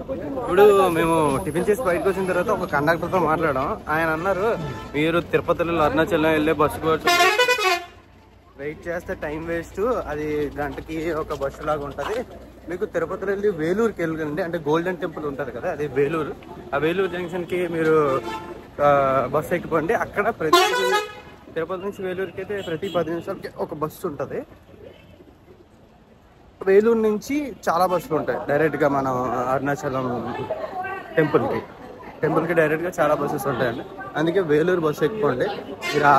ఇప్పుడు మేము టిఫిన్ చేసి బయటకు వచ్చిన తర్వాత ఒక కండక్టర్తో మాట్లాడాం. ఆయన అన్నారు, మీరు తిరుపతిలో అరుణాచలం వెళ్ళే బస్సు కోసం వెయిట్ చేస్తే టైం వేస్ట్, అది గంటకి ఒక బస్సు లాగా ఉంటుంది. మీకు తిరుపతిలో వెళ్ళి వేలూరుకి వెళ్ళండి, అంటే గోల్డెన్ టెంపుల్ ఉంటుంది కదా, అది వేలూరు. ఆ వేలూరు జంక్షన్కి మీరు బస్సు ఎక్కిపోండి. అక్కడ ప్రతి తిరుపతి నుంచి వేలూరుకి అయితే ప్రతి 10 నిమిషాలకి ఒక బస్సు ఉంటుంది. వేలూరు నుంచి చాలా బస్సులు ఉంటాయి డైరెక్ట్గా మనం అరుణాచలం టెంపుల్కి డైరెక్ట్గా చాలా బస్సెస్ ఉంటాయండి. అందుకే వేలూరు బస్సు ఎక్కిపోండి. మీరు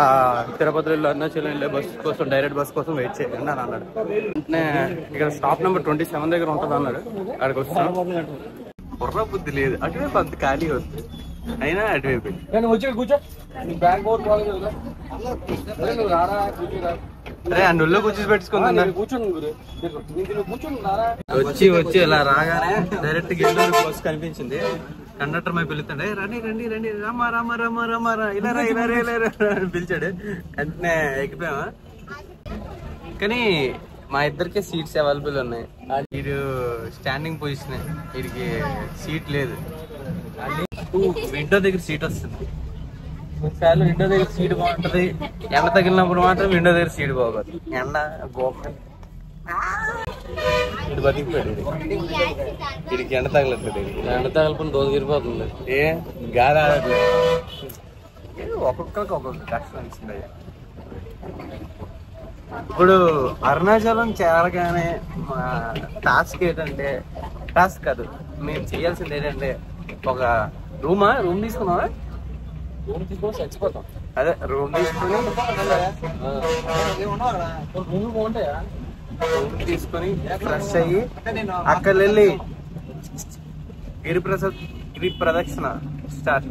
తిరుపతి వెళ్ళి అరుణాచలం వెళ్ళే బస్సు కోసం, డైరెక్ట్ బస్సు కోసం వెయిట్ చేయండి అని అన్నాడు. అంటే ఇక్కడ స్టాప్ నెంబర్ 27 దగ్గర ఉంటుంది అన్నాడు. అక్కడికి వస్తాం. బుర్ర బుద్ధి లేదు, అటువైపు అంత ఖాళీ వస్తుంది, అయినా అటువైపు అరే అందులో కూర్చొని పెట్టుకుందా. వచ్చి ఇలా రాగానే డైరెక్ట్ వేలూరు బస్సు కనిపించింది. కండక్టర్ మై పిలుస్తాడు, రండి రండి రండి, రమ్మా రమ్మా రమ్మా రమ్మా ఇలా అని పిలిచాడు. వెంటనే ఎక్కిపోయామా. కానీ మా ఇద్దరికే సీట్స్ అవైలబుల్ ఉన్నాయి. వీడు స్టాండింగ్ పొజిషన్, వీడికి సీట్ లేదు. విండో దగ్గర సీట్ వస్తుంది. ఒకసారి విండో దగ్గర సీట్ బాగుంటది, ఎండ తగిలినప్పుడు మాత్రం విండో దగ్గర సీట్ బాగోదు. ఎండ ఇటు బతికిపోయాడు. వీడికి ఎండ తగలట్లేదు, ఎండ తగలకుండా రోజు తిరిగిపోతుంది. ఏ గాలి ఆడట్లేదు. ఒక్కొక్కరికి ఒక్కొక్క కష్టం ఇస్తుంది. ఇప్పుడు అరుణాచలం చేరగానే మా టాస్క్ ఏంటంటే, టాస్క్ కాదు, మేము చేయాల్సింది ఏంటంటే, ఒక రూమ్ తీసుకున్నావా? రూమ్ తీసుకొని చచ్చిపోతాం. అదే రూమ్ తీసుకుని రూమ్ తీసుకొని ఫ్రెష్ అయ్యి అక్కడ వెళ్ళి గిరి ప్రదక్షిణ స్టార్ట్.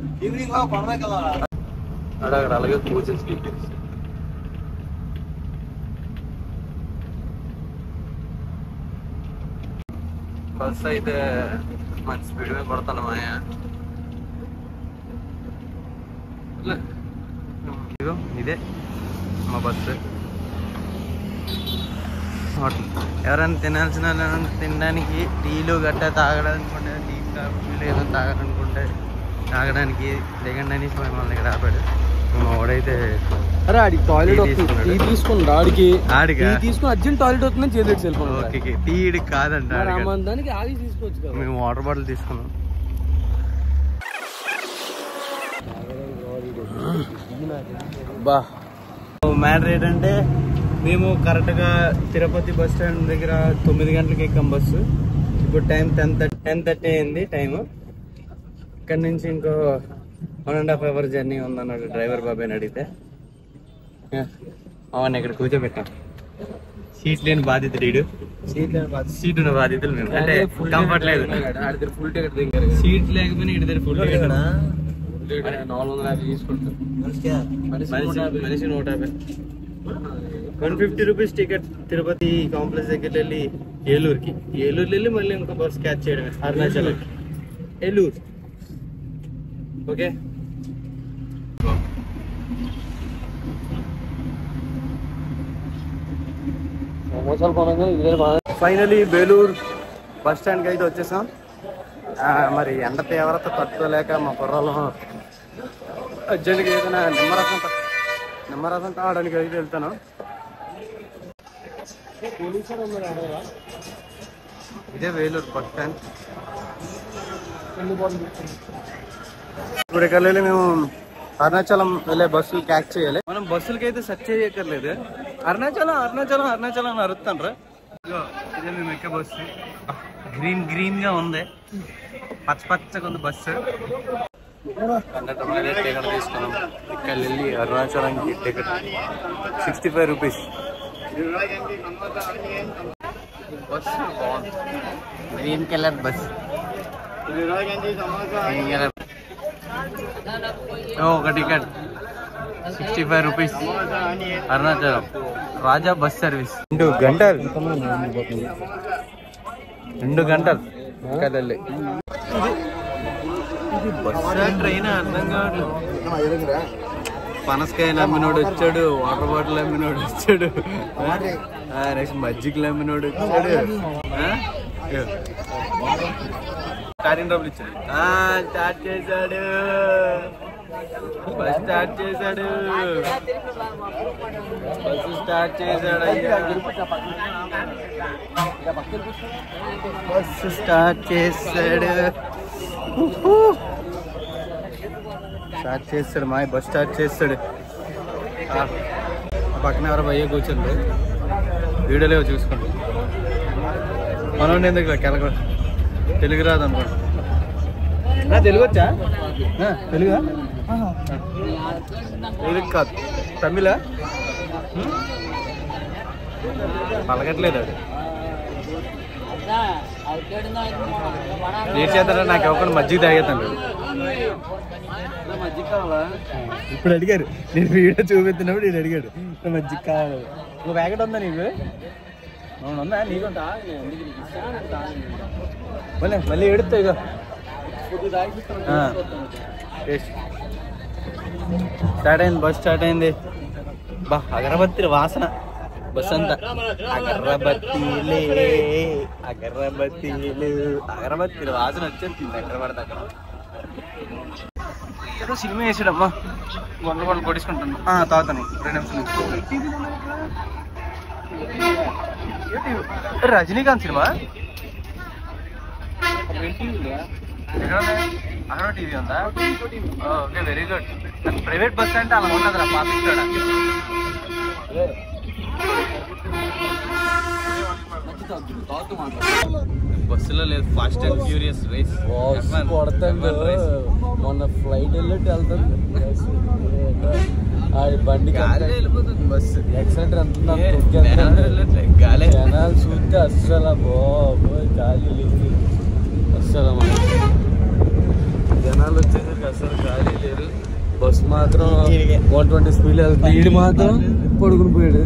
అక్కడ అలాగే కూర్చొని బస్ అయితే మంచి స్పీడ్ మీద పడతాను మాయా. ఇదే మా బస్సు. ఎవరైనా తినాల్సిన తినడానికి టీలు గట్టా తాగడానుకుంటే, టీ కాఫీలు ఏదో తాగాలనుకుంటే తాగడానికి దిగండి అని మమ్మల్ని ఇక్కడ ఆపాడు. మా వాడైతే అరే ఆడికి టాయిలెట్ తీసుకున్నాడు, ఆడికి తీసుకుని అర్జెంట్ టాయిలెట్ అవుతుందని చేసి వెళ్ళిపోయాడు. ఓకే, టీ కాదంట, దానికి ఆగి తీసుకోవచ్చు. మేము వాటర్ బాటిల్ తీసుకున్నాం. బా మ్యాటర్ ఏంటంటే, మేము కరెక్ట్గా తిరుపతి బస్ స్టాండ్ దగ్గర 9 గంటలకు ఎక్కాం బస్సు. ఇప్పుడు టైం 10:30 అయింది టైము. ఇక్కడ నుంచి ఇంకో 1.5 అవర్ జర్నీ ఉందన్నాడు డ్రైవర్ బాబాయ్ అడిగితే. అవును, ఇక్కడ కూర్చోబెట్టాం. సీట్ లేని బాధ్యత వీడు, సీట్ ఉన్న బాధ్యతలు మేము. అంటే కంఫర్ట్ లేదు, సీట్ లేకపోయినా ఇటు దగ్గర ఫుల్ టికెట్ 450 తీసుకుంటాం. మనిషి 150. 150 రూపీస్ టికెట్. తిరుపతి కాంప్లెక్స్ దగ్గర వెళ్ళి ఏలూరుకి వెళ్ళి మళ్ళీ ఇంకో బస్ క్యాచ్ చేయడమే అరుణాచలంకి. Eluru okay. Finally Vellore bus స్టాండ్కి అయితే వచ్చేసాం. మరి ఎండ తీవ్రత తట్టుకోలేక మా కుర్రలో అర్జెంట్గా ఏదైనా నిమ్మరసం తాగడానికి అయితే వెళ్తాను. ఇదే వేలూరు బస్ స్టాండ్. ఇప్పుడు ఇక్కడ వెళ్ళి మేము అరుణాచలం వెళ్ళే బస్సులు క్యాచ్ చేయాలి. మనం బస్సులకి అయితే సెర్చ్ చేయక్కర్లేదు. అరుణాచలం అరుణాచలం అరుణాచలం అని అరుస్తాండ్రా. ఇదే మేము ఎక్కే బస్సు. గ్రీన్ గా ఉంది, పచ్చగా ఉంది బస్సు. కండక్టర్ టికెట్ తీసుకున్నాం. ఇక్కడ వెళ్ళి అరుణాచలంకి టికెట్ 65 రూపీస్. బస్సు బాగుంది, గ్రీన్ కలర్ బస్. ఒక టికెట్ 65 రూపీస్. అరుణాచలం రాజా బస్ సర్వీస్. 2 గంటలు కదల్లి. ఇది బస్సు ట్రైన్ అర్థం కావట్లేదు. పనసకాయలు అమ్మినోడు వచ్చాడు, వాటర్ బాటిల్ అమ్మినోడు వచ్చాడు, నెక్స్ట్ మజ్జిగలు అమ్మినోడు వచ్చాడు. స్టార్టింగ్ డబ్బులు ఇచ్చాడు. స్టార్ట్ చేశాడు, బస్ స్టార్ట్ చేశాడు, బస్సు స్టార్ట్ చేశాడు, బస్సు స్టార్ట్ చేశాడు, మా బస్ స్టార్ట్ చేస్తాడు. పక్కన ఎవరో భయ్య కూర్చుంది, వీడియోలో చూసుకోండి. మనం ఎందుకు కెలక తెలుగు రాదు అనుకోండి. తెలుగు వచ్చా? తెలుగా? తెలుగు కాదు, తమిళ పలకట్లేదు. అది ఏం చేద్దారా, నాకు ఎవరికైనా మజ్జిగ తాగేస్తాను. మజ్జిగ కావాలా? ఇప్పుడు అడిగారు, నేను వీడియో చూపిస్తున్నప్పుడు నేను అడిగాడు మజ్జిగ కావాలి. ఒక ప్యాకెట్ ఉందా నీకు? ఉందా నీకుంటా? మళ్ళీ ఎడుతాయి ఇక. స్టార్ట్ అయింది, బస్ స్టార్ట్ అయింది. బా అగరబత్తి వాసన బస్ అంతా. అగరబత్తీలే అగరబత్తీలు, అగరబత్తిల వాసన వచ్చేస్తుంది ఎక్కడ పడితే అక్కడ. ఏదో సినిమా వేసాడమ్మా, గొండలు కొడుచుకుంటాను. తాగుతాను 2 నిమిషాలు. రజనీకాంత్ సినిమా అక్కడ టీవీ ఉందా? Okay, very good. Private bus అంటే అలా ఉండదురా, పాపిస్తాడా. బస్సులో లేదు, ఫాస్ట్ అండ్ ఫ్యూరియస్ రేస్. మొన్న ఫ్లైట్ వెళ్ళినట్టు వెళ్తుంది బండి, వెళ్ళిపోతుంది బస్సు. యాక్సిడెంట్ అంటున్నారు జనాలు చూస్తే అస్సలు బాబోయ్ గాలి లేదు. అస్సలు జనాలు వచ్చేసరికి అస్సలు గాలి లేరు. బస్ మాత్రం 120 స్పీడ్ వెళ్తుంది. వీడు మాత్రం పడుకుని పోయాడు.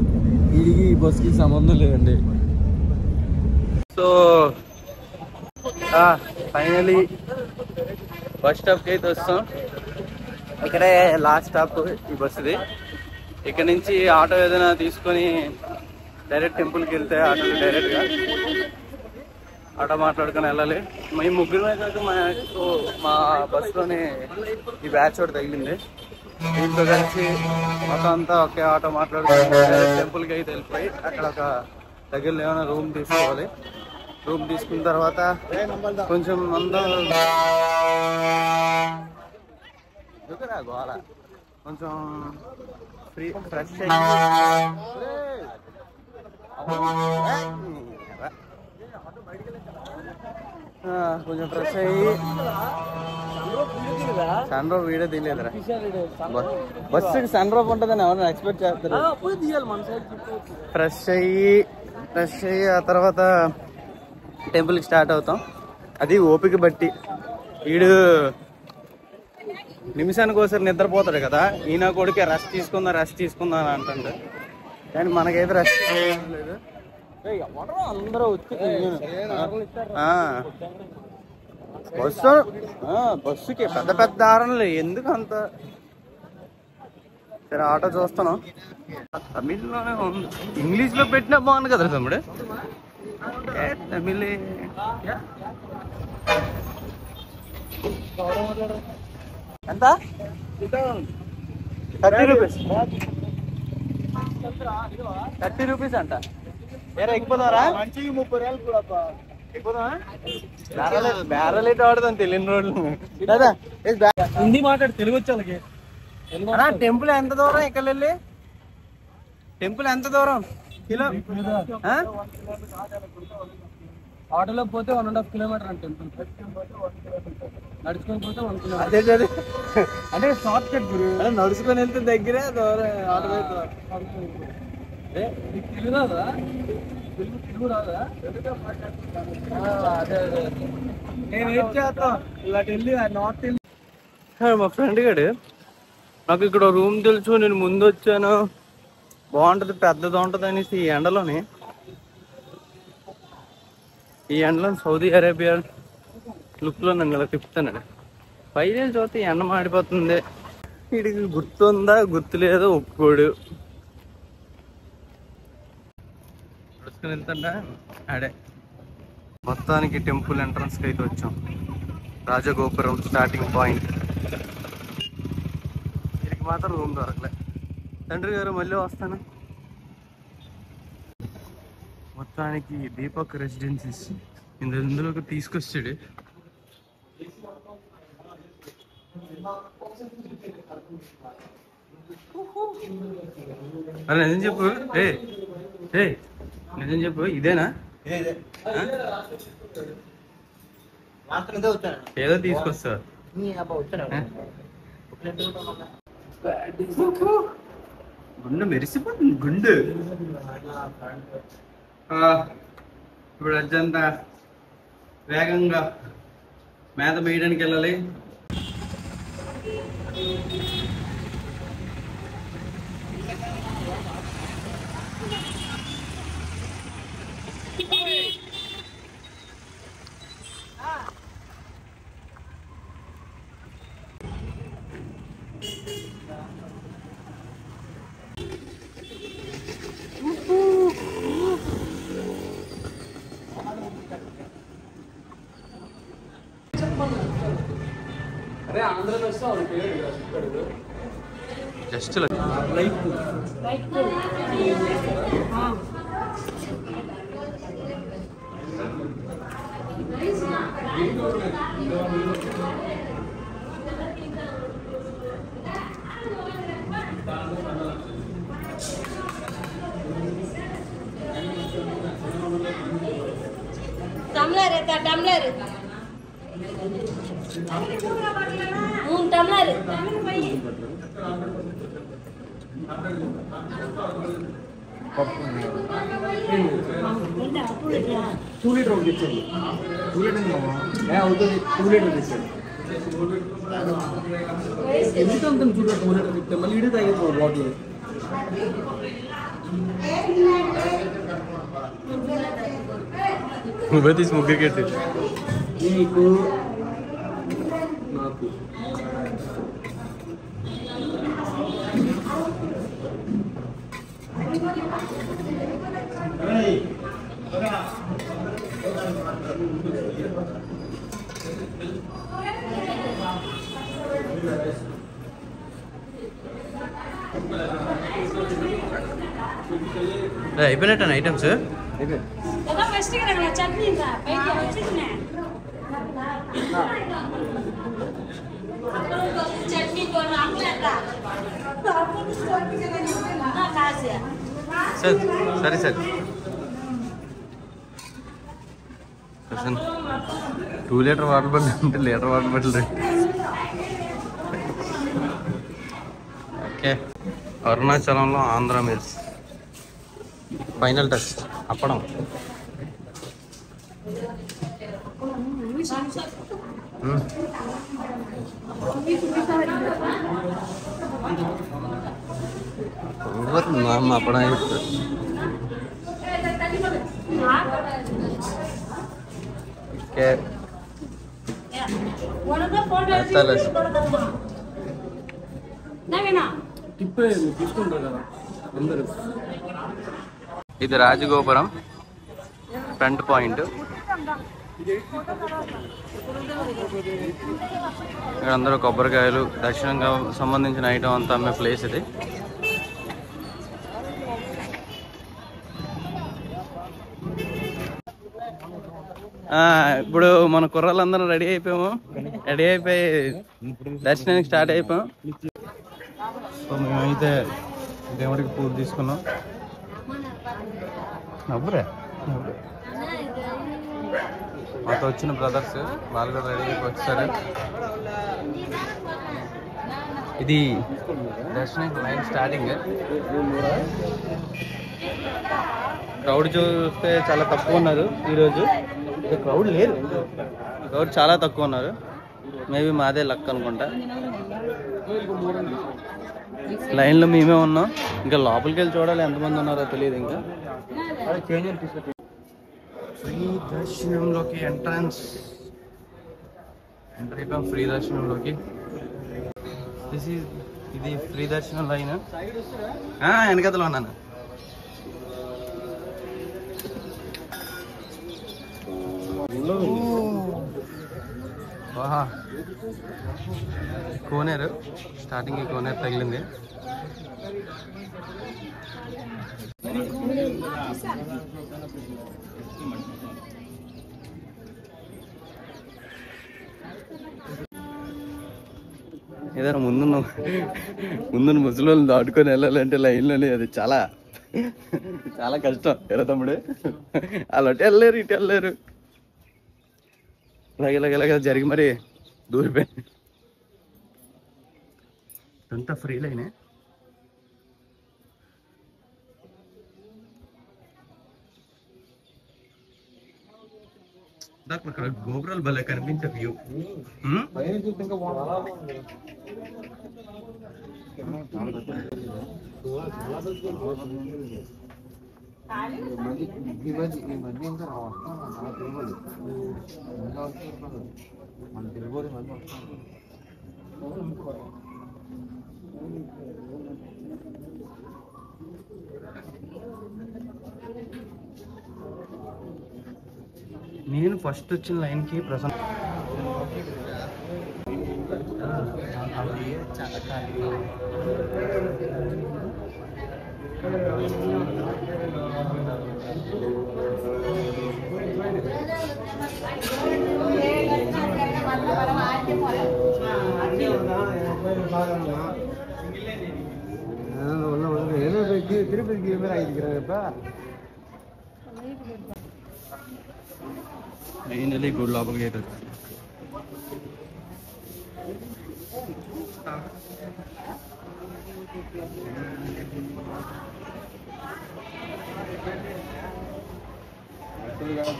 వీడికి ఈ బస్కి సంబంధం లేదండి. సో ఫైనలీ బస్ స్టాప్కి అయితే వస్తాం. ఇక్కడే లాస్ట్ స్టాప్ ఈ బస్సుది. ఇక్కడ నుంచి ఆటో ఏదైనా తీసుకొని డైరెక్ట్ టెంపుల్కి వెళ్తే ఆటోకి డైరెక్ట్గా ఆటో మాట్లాడుకొని వెళ్ళాలి. మేము ముగ్గురు అయితే మా బస్సులోనే ఈ బ్యాచ్ ఒకటి తగిలింది. దీంతో కలిసి మొత్తం అంతా ఒకే ఆటో మాట్లాడుకొని టెంపుల్కి అయితే వెళ్ళిపోయి అక్కడ ఒక దగ్గరలో ఏమైనా రూమ్ తీసుకోవాలి. రూమ్ తీసుకున్న తర్వాత కొంచెం అందరం గోళ కొంచెం ఫ్రెష్ కొంచెం ఫ్రెష్ అయ్యి సన్ రూఫ్ వీడియో తీయలేదురా. బస్సుకి సన్ రూఫ్ ఉంటుందని ఎవరైనా ఎక్స్పెక్ట్ చేస్తారు. ఫ్రెష్ అయ్యి ఆ తర్వాత టెంపుల్కి స్టార్ట్ అవుతాం. అది ఓపిక బట్టి. వీడు నిమిషానికి ఒకసారి నిద్రపోతాడు కదా, ఈయన కొడుకే రెస్ట్ తీసుకుందా అని అంటాడు. కానీ మనకైతే రెస్ట్ లేదు. అందరూ వచ్చి బస్సుకి పెద్ద దారులు ఎందుకు అంత. సరే ఆటో చూస్తాను. తమిళ్లోనే ఉంది, ఇంగ్లీష్ లో పెట్టినా బాగుంది కదా తమ్ముడు. తమిళ ఎంత? 30 రూపీస్. 30 రూపీస్ అంట. వేరే ఎక్కిపోదారా? మంచిగా 30 రూపాయలు కూడా ఎక్కుదామా? బేరలేట్ ఆడుతాను తెలియని రోడ్లు. హిందీ మాట్లాడు, తెలుగు వచ్చి వాళ్ళకి. టెంపుల్ ఎంత దూరం ఇక్కడ వెళ్ళి? టెంపుల్ ఎంత దూరం? కిలో ఆటోలో పోతే 1.5 కిలోమీటర్ అంటే నడుచుకొని పోతే 1 కిలోమీటర్. అదే అంటే షార్ట్ కట్ గురు. నడుచుకొని వెళ్తే దగ్గరే, దూరం ఆటో తెలుగు రాదా? తెలుగు రాదా? అదే నేను ఏం చేస్తాను ఇలా వెళ్ళి నార్త్ వెళ్ళి. మా ఫ్రెండ్ గారు నాకు ఇక్కడ రూమ్ తెలుసు, నేను ముందు వచ్చాను, బాగుంటది, పెద్దది ఉంటది అనేసి ఈ ఎండలో సౌదీ అరేబియా లుక్ లో నన్ను ఇలా తిప్పుతాను. పైన చూస్తే ఎండ మాడిపోతుంది. వీడికి గుర్తుందా గుర్తులేదో ఒప్పుకోడు. నడుచుకుని వెళ్తుందా ఆడే. మొత్తానికి టెంపుల్ ఎంట్రన్స్ కి అయితే వచ్చాం. రాజగోపురం స్టార్టింగ్ పాయింట్. వీరికి మాత్రం రూమ్ దొరకలే. తండ్రి గారు మళ్ళీ వస్తాను. మొత్తానికి దీపక్ రెసిడెన్సీస్ ఇందులోకి తీసుకొచ్చాడు. అరే నిజం చెప్పు, నిజం చెప్పు, ఇదేనా? ఏదో తీసుకొస్తా. గుండె మెరిసిపోతుంది గుండె. ఇప్పుడు అర్జంతా వేగంగా మేత వేయడానికి వెళ్ళాలి. జస్ట్ టమ్లర్ టమ్లర్ టమ్లర్ టూ లీటర్ ఒకటి ఇచ్చేది. 2 లీటర్ అవుతుంది. 2 లీటర్ ఇచ్చేది. ఎందుకు అంత 2 లీటర్ చెప్తే మళ్ళీ ఇడే తాగేది బాటిల్. నువ్వే తీసి ముగ్గురికి ఎట్టి. నీకు నాకు అయిపోయినట్టు ఐటమ్స్. చట్నీ సరే సరే 2 లీటర్ వాటర్ బాటిల్ అంటే లీటర్ వాటర్ బాటిల్ రండి. ఓకే, అరుణాచలంలో ఆంధ్ర మిల్స్ ఫైనల్ టచ్ అప్పడం. అమ్మ అప్పడం ఓకే. తీసుకుంటారు కదా అందరూ. ఇది రాజగోపురం ఫ్రంట్ పాయింట్. ఇక్కడ అందరూ కొబ్బరికాయలు దర్శనంగా సంబంధించిన ఐటమ్ అంతా అమ్మే ప్లేస్ ఇది. ఇప్పుడు మన కుర్రాళ్ళందరం రెడీ అయిపోయాము. రెడీ అయిపోయి దర్శనానికి స్టార్ట్ అయిపోయాం. సో మేమైతే దేవుడికి పూజ తీసుకున్నాం. నవ్వురే మాతో వచ్చిన బ్రదర్స్ వాళ్ళు కూడా రెడీ అయిపోయి వచ్చారు. ఇది దర్శనానికి లైన్ స్టార్టింగ్. క్రౌడ్ చూస్తే చాలా తక్కువ ఉన్నారు ఈరోజు. క్రౌడ్ లేరు, క్రౌడ్ చాలా తక్కువ ఉన్నారు. మేబీ మాదే లక్ అనుకుంటా. లైన్లో మేమే ఉన్నాం. ఇంకా లోపలికి వెళ్ళి చూడాలి ఎంతమంది ఉన్నారో తెలియదు. ఇంకా ఫ్రీ దర్శనంలోకి ఎంట్రన్స్ ఎంటర్ అయిపోయాం. ఫ్రీ దర్శనంలోకి ఇది ఫ్రీ దర్శనం లైన్. వెనకతలో ఉన్నాను. ఆహా కోనేరు స్టార్టింగ్ కోనేరు తగిలింది. ఏదైనా ముందున్న ముసలోళ్ళని దాటుకొని వెళ్ళాలంటే లైన్లోనే అది చాలా చాలా కష్టం. ఎరా తమ్ముడు వాళ్ళు అటు వెళ్ళలేరు ఇటు వెళ్ళలేరు. ఇలాగ జరిగి మరి దూరిపోయింది. అంతా ఫ్రీ లైనే. అక్కడ గోపురాలు భలే కనిపించే వ్యూ. నేను ఫస్ట్ వచ్చిన లైన్కి ప్రశాంత్ ఫైనలీ గుడి లోపలికి అయితే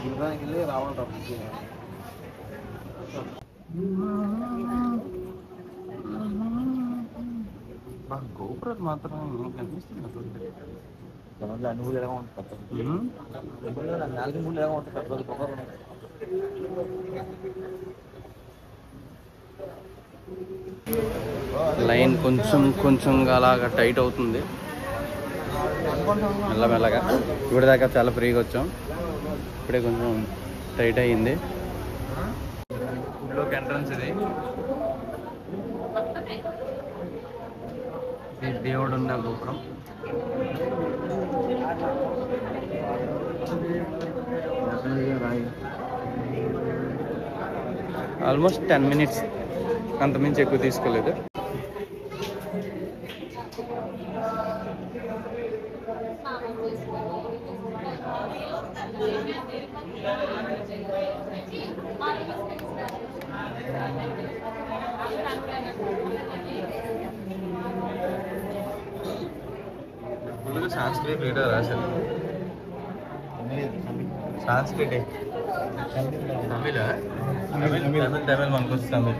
గుర్రానికి వెళ్ళి రావాలి. గోపురాలు మాత్రం కనిపిస్తుంది. అనుభూతి ఎలా ఉంటుంది? నాలుగు ఎలా ఉంటుంది? లైన్ కొంచెం అలాగా టైట్ అవుతుంది మెల్లమెల్లగా. ఇప్పుడు దాకా చాలా ఫ్రీగా వచ్చాం, ఇప్పుడే కొంచెం టైట్ అయ్యింది. గుడిలోకి ఎంట్రన్స్ ఇది. దేవుడు ఉన్న గోపురం. ఆల్మోస్ట్ 10 minutes, అంతమించి ఎక్కువ తీసుకోలేదు. సంస్కృత్ రీడర్ రాశారు. సంస్కృతి తమిళ మనకు వస్తుంది.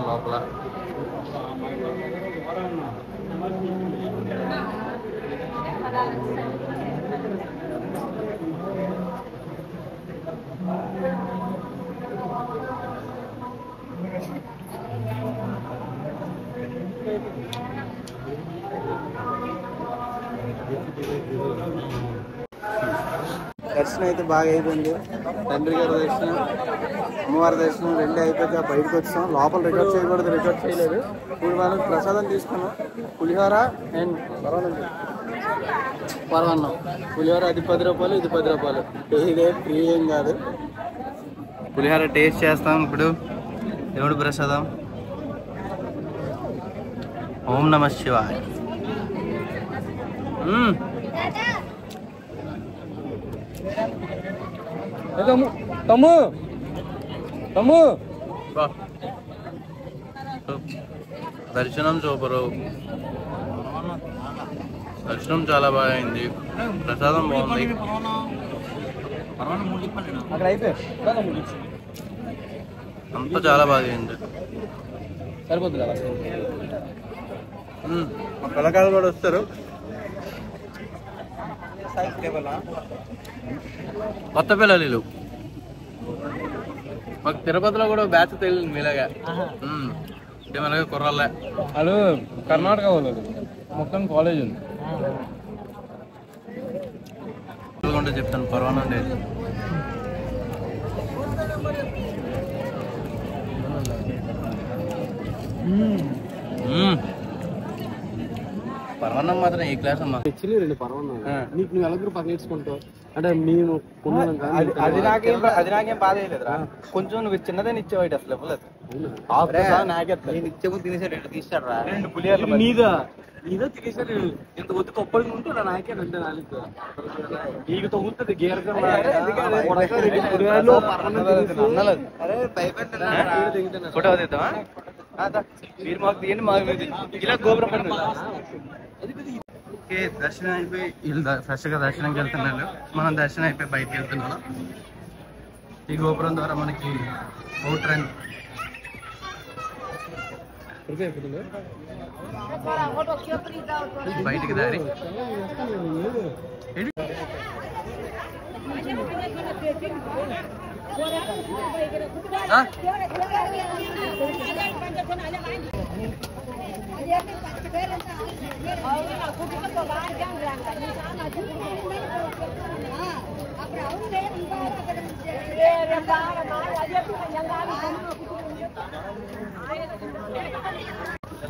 లోపల దర్శనం అయితే బాగా అయిపోయింది. తండ్రి గారి దర్శనం, అమ్మవారి దర్శనం రెండే అయిపోతే బయటకు వచ్చాం. లోపల రికార్డ్ చేయకూడదు, రికార్డ్ చేయలేదు. ఇప్పుడు మనం ప్రసాదం తీసుకున్నాం, పులిహోర అండ్ పరవన్నం. పులిహోర అది 10 రూపాయలు, ఇది 10 రూపాయలు. ఇదే ఫ్రీ ఏం కాదు. పులిహోర టేస్ట్ చేస్తాం ఇప్పుడు. దేవుడు ప్రసాదం. ఓం నమః శివాయ. తమ్ము దర్శనం సూపరు, దర్శనం చాలా బాగా అయింది, ప్రసాదం బాగుంది, అంతా చాలా బాగా అయింది. సరిపోతుంది కదా. మా పిల్లకాయలు కూడా వస్తారు. కొత్త పిల్లలు మాకు తిరుపతిలో కూడా బ్యాచ్ తెలియదు మీలాగా, మనగా కుర్రాళ్ళే. వాళ్ళు కర్ణాటక వాళ్ళు, మొత్తం కాలేజ్ ఉంది. చెప్తాను పర్వానా అండి. పర్వన్నం మాత్రం ఈ క్లాస్ అమ్మా. యాక్చువల్లీ 2 పర్వన్నాలు నీకు, నువ్వు ఎలా పక్క నేర్చుకుంటావు అంటే మేము అది నాకేం బాధ లేదురా. కొంచెం నువ్వు చిన్నదని ఇచ్చేవాడు అసలు ఇవ్వలేదు. నేను ఇచ్చేమో తినేసాడు, 2 తీసాడు రా, 2 పులియర్లు నీదా నీదో తినేసారు. ఇంత వద్దు కొప్పడికి ఉంటూ నా నాకే 2 నాలుగు నీకు తగ్గుతుంది గేర్గా. ఫోటో తీద్దామా? మీరు మాకు తీయండి, మాకు ఇలా గోపురం పడి. ఓకే, దర్శనం అయిపోయి వీళ్ళు ఫ్రెష్గా దర్శనంకి వెళ్తున్నారు. మనం దర్శనం అయిపోయి బయటకు వెళ్తున్నాం. ఈ గోపురం ద్వారా మనకి అవుటర్ అండ్ బయటికి దారి.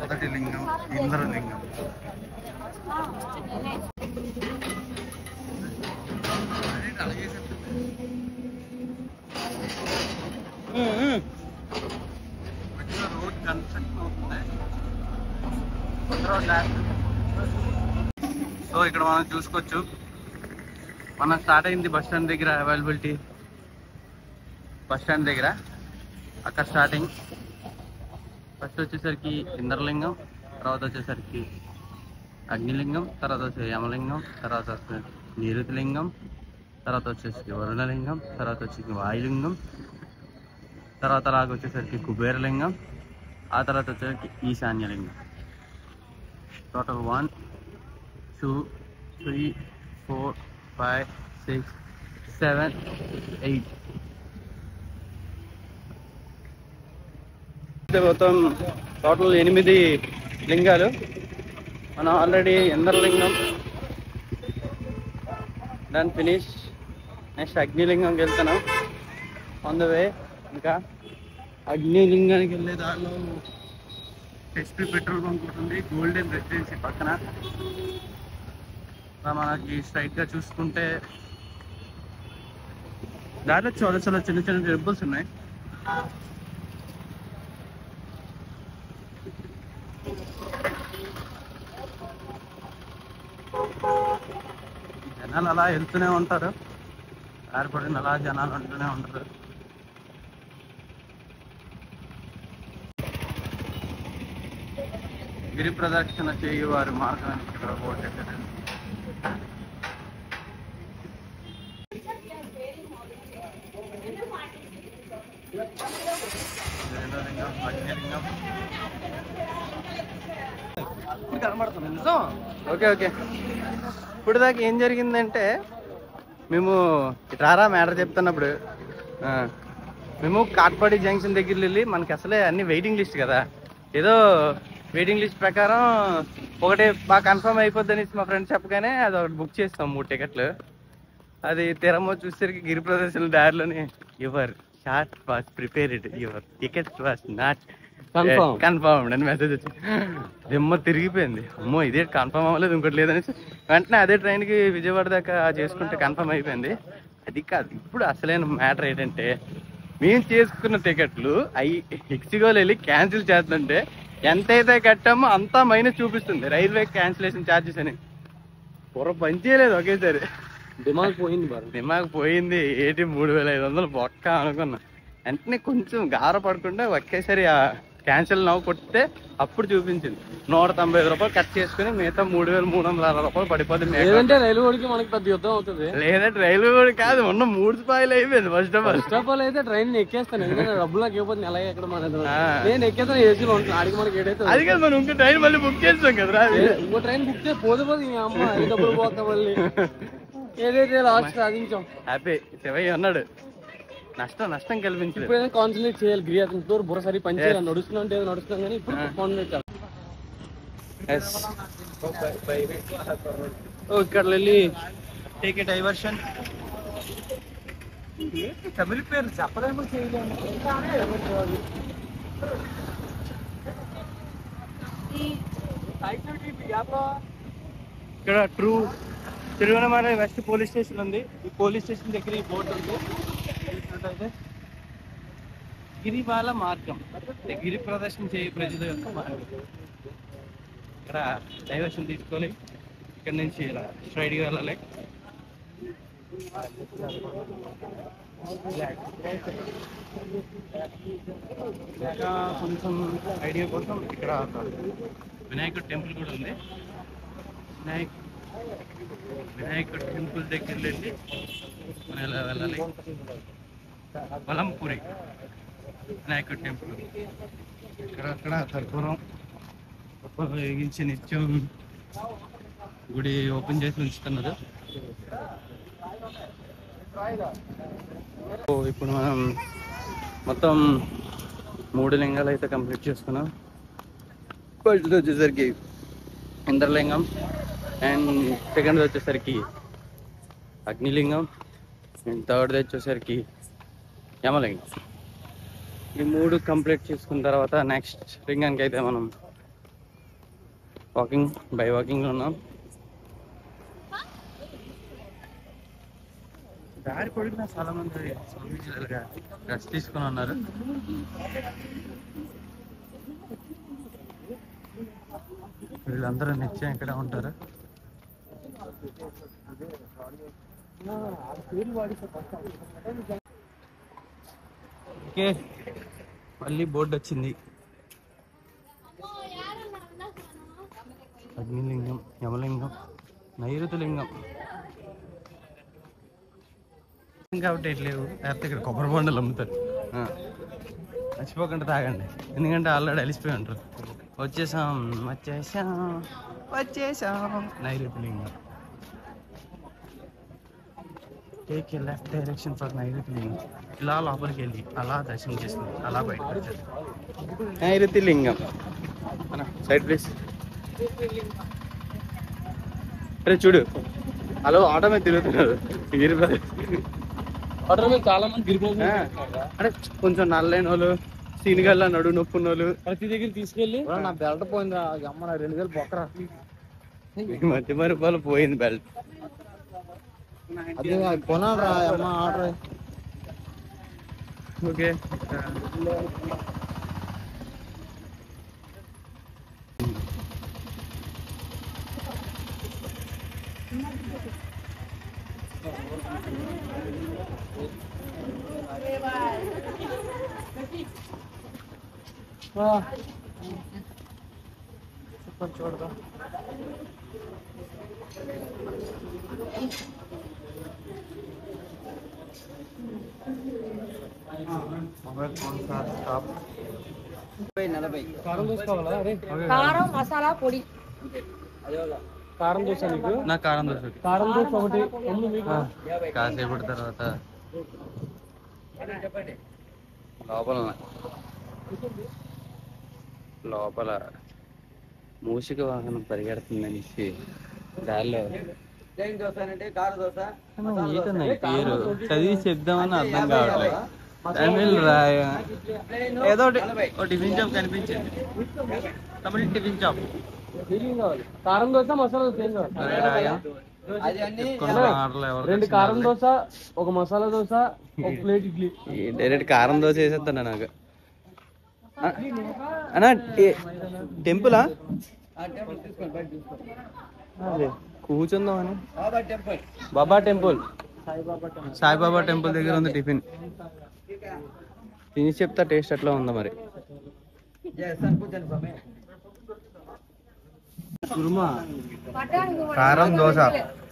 మొదటి లింగం ఇంద్రలింగం. రోడ్ కన్స్ట్రక్షన్ అవుతుంది. సో ఇక్కడ మనం చూసుకోవచ్చు, మనం స్టార్ట్ అయింది బస్ స్టాండ్ దగ్గర. అవైలబిలిటీ బస్ స్టాండ్ దగ్గర, అక్కడ స్టార్టింగ్. ఫస్ట్ వచ్చేసరికి ఇంద్రలింగం, తర్వాత వచ్చేసరికి అగ్నిలింగం, తర్వాత వచ్చేసి యమలింగం, తర్వాత వచ్చేసి నిరుతిలింగం, తర్వాత వచ్చేసి వరుణలింగం, తర్వాత వచ్చేసి వాయులింగం, తర్వాత అలాగ వచ్చేసరికి కుబేరలింగం, ఆ తర్వాత వచ్చేసరికి ఈశాన్యలింగం. టోటల్ 1 2 3 4 5 6 7 8. మొత్తం టోటల్ 8 లింగాలు. మనం ఆల్రెడీ ఇంద్రలింగం దాని ఫినిష్. నెక్స్ట్ అగ్నిలింగంకి వెళ్తున్నాం ఆన్ ద వే. ఇంకా అగ్నిలింగానికి వెళ్ళే దారిలో హెచ్పి పెట్రోల్ బంక్ ఉంటుంది, గోల్డెన్ రెసిడెన్సీ పక్కన. మనకి స్ట్రైట్గా చూసుకుంటే దాంట్లో చాలా చాలా చిన్న చిన్న టెంపుల్స్ ఉన్నాయి. జనాలు అలా వెళ్తూనే ఉంటారు, ఏర్పడిన అలా జనాలు అంటూనే ఉంటారు. గిరి ప్రదక్షిణ చేయువారి మార్గానికి ఇక్కడ బోర్డు పెట్టారు. Okay okay. ఇప్పుడు దాకా ఏం జరిగిందంటే, మేము రారా మ్యాటర్ చెప్తున్నప్పుడు మేము కాట్పాడి జంక్షన్ దగ్గర వెళ్ళి, మనకి అసలే అన్ని వెయిటింగ్ లిస్ట్ కదా, ఏదో వెయిటింగ్ లిస్ట్ ప్రకారం ఒకటి బాగా కన్ఫర్మ్ అయిపోద్ది అనేసి మా ఫ్రెండ్స్ చెప్పగానే అది ఒకటి బుక్ చేస్తాం 3 టికెట్లు. అది తెరమో చూసేసరికి గిరి ప్రదర్శన దారిలోనే your short was prepared, your ticket was not confirmed అని మెసేజ్ వచ్చింది. దిమ్మ తిరిగిపోయింది. అమ్మో ఇదే కన్ఫర్మ్ అవ్వలేదు, ఇంకోటి లేదనేసి వెంటనే అదే ట్రైన్కి విజయవాడ దాకా చేసుకుంటే కన్ఫర్మ్ అయిపోయింది. అది కాదు, ఇప్పుడు అసలైన మ్యాటర్ ఏంటంటే, మేము చేసుకున్న టికెట్లు ఎక్సిగోలు వెళ్ళి క్యాన్సిల్ చేస్తుంటే ఎంతైతే కట్టామో అంతా మైనస్ చూపిస్తుంది రైల్వే క్యాన్సిలేషన్ ఛార్జెస్ అని. పొర పనిచేయలేదు ఒకేసారి. దిమాగ్ పోయింది. దిమాగ్ పోయింది. 3,500 బొక్క అనుకున్నా. వెంటనే కొంచెం గార పడకుండా ఒకేసారి క్యాన్సిల్ నవ్వు కొట్టితే అప్పుడు చూపించింది 195 రూపాయలు కట్ చేసుకుని మిగతా 3,360 రూపాయలు పడిపోతుంది. లేదంటే రైలు ఓడికి మనకి పెద్ద యుద్ధం అవుతుంది. లేదంటే రైల్వే కూడా కాదు, ఉన్న 3 రూపాయలు అయిపోయింది. ఫస్ట్ ఆఫ్ ఆల్ అయితే ట్రైన్ ఎక్కేస్తాను, ఎందుకంటే డబ్బులు నాకు ఇవ్వకపోతే అలాగే ఎక్కడ మన నేను ఎక్కేస్తాను. ఏసీలో ఉంటుంది ఆడికి మనకి ఏడైతే అది కదా, మనం ఇంకో ట్రైన్ మళ్ళీ బుక్ చేస్తాం కదా. ఇంకో ట్రైన్ బుక్ చేసి పోతే అమ్మ ఈ డబ్బులు పోతా మళ్ళీ ఏదైతే లాస్ట్ సాధించాం. హ్యాపీ శివయ్య అన్నాడు, నష్టం కల్పించలేదు. ఇప్పుడు ఏదైనా కాన్సన్ట్రేట్ చేయాలి, గిరి బుర్ర సరి పని చేయాలి. నడుస్తున్నా అంటే నడుస్తున్నాం కానీ ఇప్పుడు కాన్సన్ట్రేట్ చేయాలి. ఇక్కడ వెళ్ళి టేక్ ఏ డైవర్షన్. తమిళ పేరు చెప్పలేమో చేయలేము. ఇక్కడ true Tiruvannamalai west police station ఉంది. ఈ పోలీస్ స్టేషన్ దగ్గర ఈ బోర్డు ఉంది. చూసినట్టయితే గిరిబాల మార్గం, గిరి ప్రదర్శన చేయ ప్రజల యొక్క మార్గం. ఇక్కడ డైవర్షన్ తీసుకొని ఇక్కడ నుంచి ఇలా స్ట్రైట్గా వెళ్ళాలి. ఇంకా కొంచెం ఐడియా కోసం ఇక్కడ వినాయకుడు టెంపుల్ కూడా ఉంది. వినాయకుడు టెంపుల్ దగ్గర వెళ్ళి మనం ఎలా వెళ్ళాలి. వలంపురి వినాయకుడు టెంపుల్, ఇక్కడ కర్పూరం ఉపయోగించి నిత్యం గుడి ఓపెన్ చేసి ఉంచుతున్నారు. ఇప్పుడు మనం మొత్తం 3 లింగాలు అయితే కంప్లీట్ చేసుకున్నాం. ఫస్ట్ వచ్చేసరికి ఇంద్రలింగం, అండ్ సెకండ్ వచ్చేసరికి అగ్నిలింగం, అండ్ థర్డ్ వచ్చేసరికి యమలింగం. ఈ 3 కంప్లీట్ చేసుకున్న తర్వాత నెక్స్ట్ లింగానికి అయితే మనం వాకింగ్లో ఉన్నాం. దారి పొడిగిన చాలా మంది స్వామీజీలుగా రెస్ట్ తీసుకుని ఉన్నారు. వీళ్ళందరూ నిత్యం ఇక్కడ ఉంటారు. ఓకే, మళ్ళీ బోర్డు వచ్చింది. అగ్నిలింగం, యమలింగం, నైరుతి లింగం కాబట్టి లేవు. లేకపోతే ఇక్కడ కొబ్బరి బొండలు అమ్ముతారు, మర్చిపోకుండా తాగండి, ఎందుకంటే ఆల్రెడీ అలిసిపోయి ఉంటారు. వచ్చేసాం నైరుతి లింగం. Take a left direction for నైరుతి లింగం. ఇలా లోపలికి వెళ్ళి అలా దర్శనం చేసుకుని అలా బయటకు వచ్చేది నైరుతి లింగం. Side please. అరే చూడు, హలో ఆటో మీద తిరుగుతున్నారు. ఆటో మీద చాలా మంది తిరిగిపోతుంది. అంటే కొంచెం నల్లైన వాళ్ళు, సీనిగల్లా నడు నొప్పున్న వాళ్ళు ప్రతి దగ్గర తీసుకెళ్ళి నా బెల్ట్ పోయిందా అమ్మ, నా 2,000 బొక్కరా. మధ్య రూపాయలు పోయింది బెల్ట్. కొనాలరా అమ్మ ఆర్డర్. ఓకే, చూడదా మొబైల్ ఫోన్ స్టాప్. 40 కారం దోశ కావాలా? అరే కారం మసాలా పొడి. కారం దోశ నీకు? నాకు కారం దోశ. కారం దోశ ఒకటి. కాసేపటి తర్వాత లోపల మూషిక వాహనం పరిగెడుతుందనేసి దారిలో పేరు చదివి చెప్దామని అర్థం కావట్లేదు. తమిళ్ రాయ ఏదో టిఫిన్ షాప్ కనిపించింది, తమిళ టిఫిన్ షాప్. కారం దోశ మసాలా దోశ ఏం కావాలి? 2 కారం దోశ, 1 మసాలా దోశ, 1 ప్లేట్ ఇడ్లీ. డైరెక్ట్ కారం దోశ వేసేస్తాను నాకు. అన్నా టెంపులా? కూర్చుందామని. బాబా టెంపుల్, సాయిబాబా టెంపుల్ దగ్గర ఉంది టిఫిన్. తిని చెప్తా టేస్ట్ ఎట్లా ఉందో మరి. కుర్మా కారం దోశ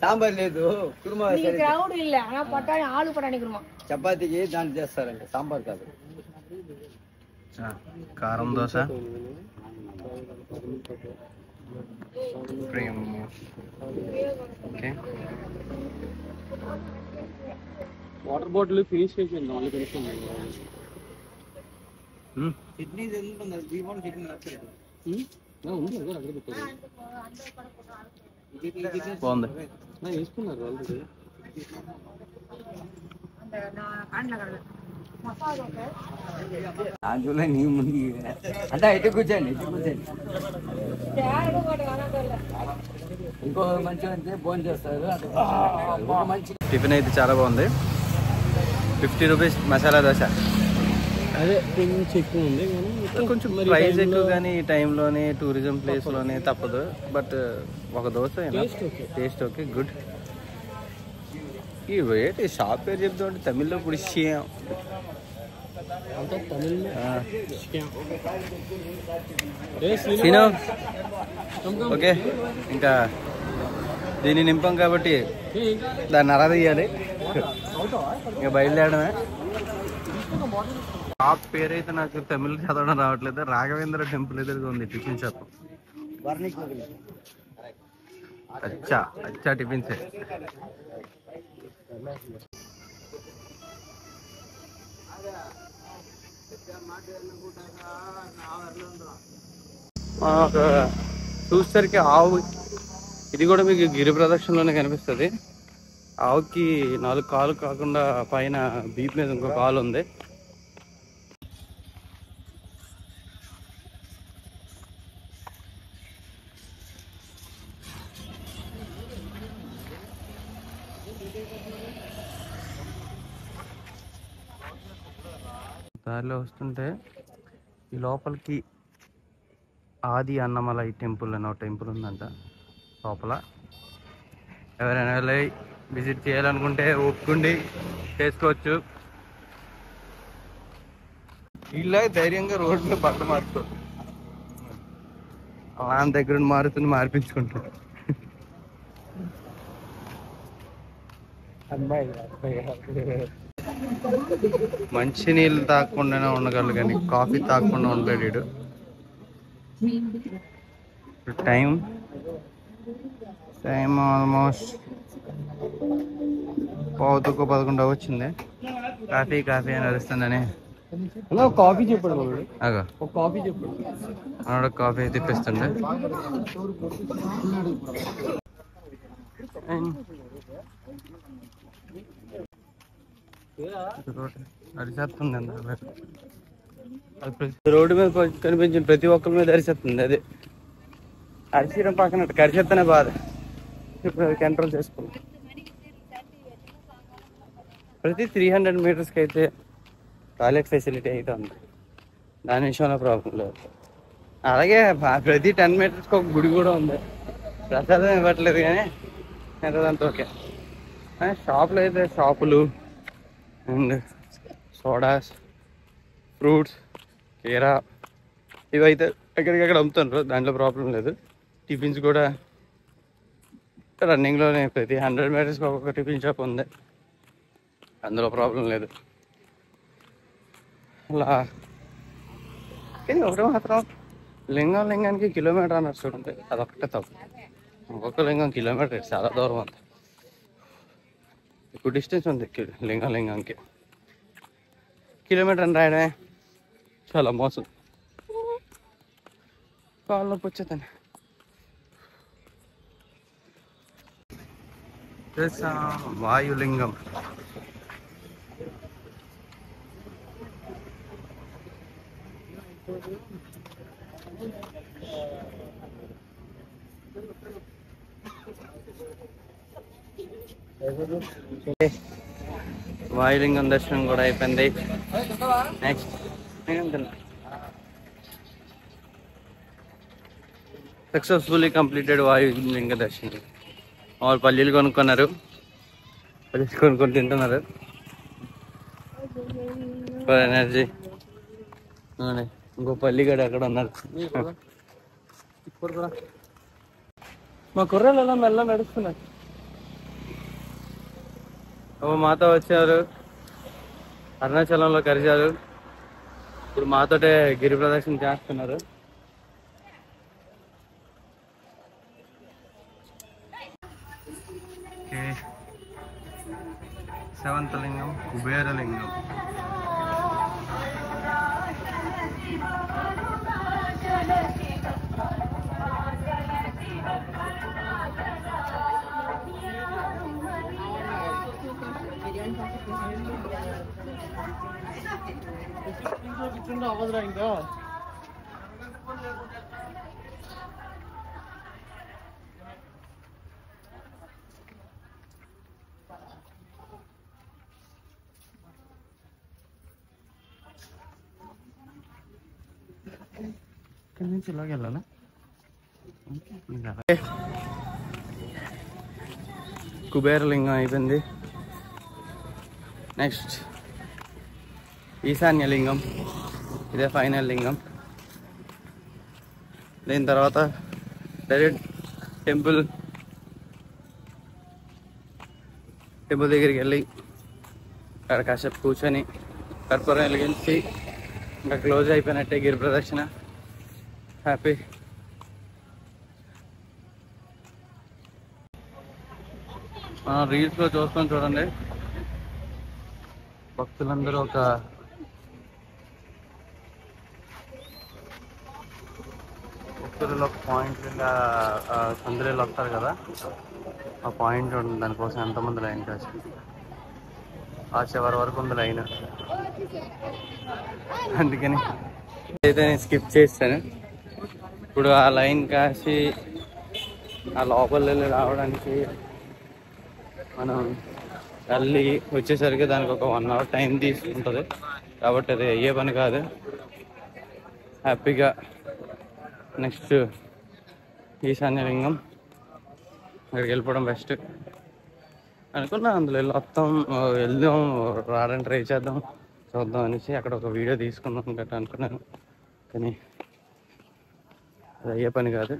సాంబార్ లేదు, కుర్మా క్రౌడ్ ಇಲ್ಲ ಆனா ಪಟಾಣಿ ಆಲೂ ಪಟಾಣಿ ಕುರ್ಮಾ చపాతీకి దాంట్లో చేస్తారండి, సాంబార్ కాదు. కారం dosa okay. Water bottle finish చేసింది వాళ్ళు కలిసింది. చట్నీ ఉంటుంది, దీపం చట్నీ నచ్చలేదు. ఉంది అక్కడ పెట్టారు, బాగుంది. వేసుకున్నారు ఆల్రెడీ. అందులో నీ ముందు అంటే ఇటు కూర్చోండి, ఇంకో మంచిగా అంటే ఫోన్ చేస్తారు. మంచి టిఫిన్ అయితే చాలా బాగుంది. 50 రూపీస్ మసాలా దోశ. అదే కొంచెం ఎక్కువ ఉంది కానీ కొంచెం ప్రైస్ ఎక్కువ, కానీ ఈ టైంలోనే టూరిజం ప్లేస్లోనే తప్పదు. బట్ ఒక దోశ టేస్ట్ ఓకే, గుడ్. ఈ ఏంటి షాప్ పేరు చెప్తామంటే తమిళ్లో పుడిషియం అంతా తమిళ్. ఓకే. ఇంకా దీన్ని నింపాం కాబట్టి దాన్ని అరదీయాలి, ఇంకా బయలుదేరడమే. షాప్ పేరైతే నాకు తమిళ్ చదవడం రావట్లేదు. రాఘవేంద్ర టెంపుల్ ఎదురుగా ఉంది టిఫిన్ షాప్. అచ్చా అచ్చా టిఫిన్ సెట్. చూసరికి ఆవు, ఇది కూడా మీకు గిరి ప్రదక్షిణలోనే కనిపిస్తుంది. ఆవుకి 4 కాళ్ళు కాకుండా పైన బీప్ మీద ఇంకో కాలు ఉంది. దారిలో వస్తుంటే ఈ లోపలికి ఆది అన్నమలై టెంపుల్ అని ఒక టెంపుల్ ఉందంట లోపల. ఎవరైనా వెళ్ళి విజిట్ చేయాలనుకుంటే ఒప్పుకుండి చేసుకోవచ్చు. ఇలా ధైర్యంగా రోడ్డు మీద బట్టలు మారుతారు, అలా దగ్గర మార్పించుకుంటారు. మంచి నీళ్ళు తాగకుండానే ఉండగలరు కానీ కాఫీ తాగకుండా ఉండలేడు. టైం ఆల్మోస్ట్ 11:11 వచ్చింది. కాఫీ అని అరుస్తుందని కాఫీ చెప్పాడు అగా ఒక కాఫీ చెప్పాడు. ఆడ కాఫీ తెప్పిస్తుండే. అరిచేస్తుంది రోడ్డు మీద కనిపించిన ప్రతి ఒక్కరి మీద అరిచేస్తుంది. అదే అరిచడం పక్కన కరిచేస్తనే బాధ. ఇప్పుడు అది కంట్రోల్ చేసుకున్నాం. ప్రతి 300 మీటర్స్కి అయితే టాయిలెట్ ఫెసిలిటీ అయితే ఉంది, దాని విషయంలో ప్రాబ్లం లేదు. అలాగే ప్రతి 10 మీటర్స్కి ఒక గుడి కూడా ఉంది. ప్రసాదం ఇవ్వట్లేదు కానీ ఎంతదంతా ఓకే. షాపులు అయితే షాపులు అండ్ సోడాస్, ఫ్రూట్స్, కీరా ఇవైతే ఎక్కడికక్కడ అమ్ముతున్నారు, దాంట్లో ప్రాబ్లం లేదు. టిఫిన్స్ కూడా రన్నింగ్లోనే ప్రతి 100 మీటర్స్కి ఒక్కొక్క టిఫిన్ షాప్ ఉంది, అందులో ప్రాబ్లం లేదు. అలా కానీ ఒకటి మాత్రం లింగానికి కిలోమీటర్ అన్నట్టు చూడండి, అదొక్కటే తప్పు. ఒక్కొక్క లింగం కిలోమీటర్ చాలా దూరం అంత ఎక్కువ డిస్టెన్స్ ఉంది. లింగానికి కిలోమీటర్ అని రాయడమే చాలా మోసం. కాళ్ళకి వచ్చేదాన్ని వాయులింగం. వాయులింగం దర్శనం కూడా అయిపోయింది. నెక్స్ట్ సక్సెస్ఫుల్లీ కంప్లీటెడ్ వాయులింగ దర్శనం. వాళ్ళు పల్లీలు కొనుక్కున్నారు, పల్లీలు కొనుక్కొని తింటున్నారు ఫర్ ఎనర్జీ. ఇంకో పల్లిగడ అక్కడ ఉన్నారు. మా కుర్రాళ్ళు ఎలా మెల్ల నడుస్తున్నారు. మాతో వచ్చారు, అరుణాచలంలో కలిశారు. ఇప్పుడు మాతోటే గిరి ప్రదక్షిణ చేస్తున్నారు. శవంతలింగం, కుబేరలింగం. అవ్వదురా ఇంకా. ఇక్కడి నుంచి ఇలాగ వెళ్ళాలా? కుబేరలింగం అయిపోయింది. నెక్స్ట్ ఈశాన్యలింగం, ఇదే ఫైనల్ లింగం. దీని తర్వాత డైరెక్ట్ టెంపుల్ దగ్గరికి వెళ్ళి అక్కడ కాసేపు కూర్చొని కర్పూరం వెలిగించి ఇంకా క్లోజ్ అయిపోయినట్టే గిరి ప్రదక్షిణ. హ్యాపీ. మనం రీల్స్లో చూస్తాం చూడండి, భక్తులందరూ ఒక పాయింట్ సందులో వస్తారు కదా, ఆ పాయింట్ ఉంటుంది. దానికోసం ఎంతమంది లైన్ కాసి ఆ చివరి వరకు ఉంది లైన్. అందుకని అయితే నేను స్కిప్ చేస్తాను. ఇప్పుడు ఆ లైన్ కాసి ఆ లోపల వెళ్ళి రావడానికి మనం వెళ్ళి వచ్చేసరికి దానికి ఒక 1 hour టైం తీసుకుంటుంది. కాబట్టి అది అయ్యే పని కాదు. హ్యాపీగా నెక్స్ట్ ఈశాన్యలింగం అక్కడికి వెళ్ళిపోవడం బెస్ట్ అనుకున్నా. అందులో మొత్తం వెళ్దాం, రావడానికి ట్రై చేద్దాం, చూద్దాం అనేసి అక్కడ ఒక వీడియో తీసుకుందాం గట్రా అనుకున్నాను. కానీ అది అయ్యే పని కాదు.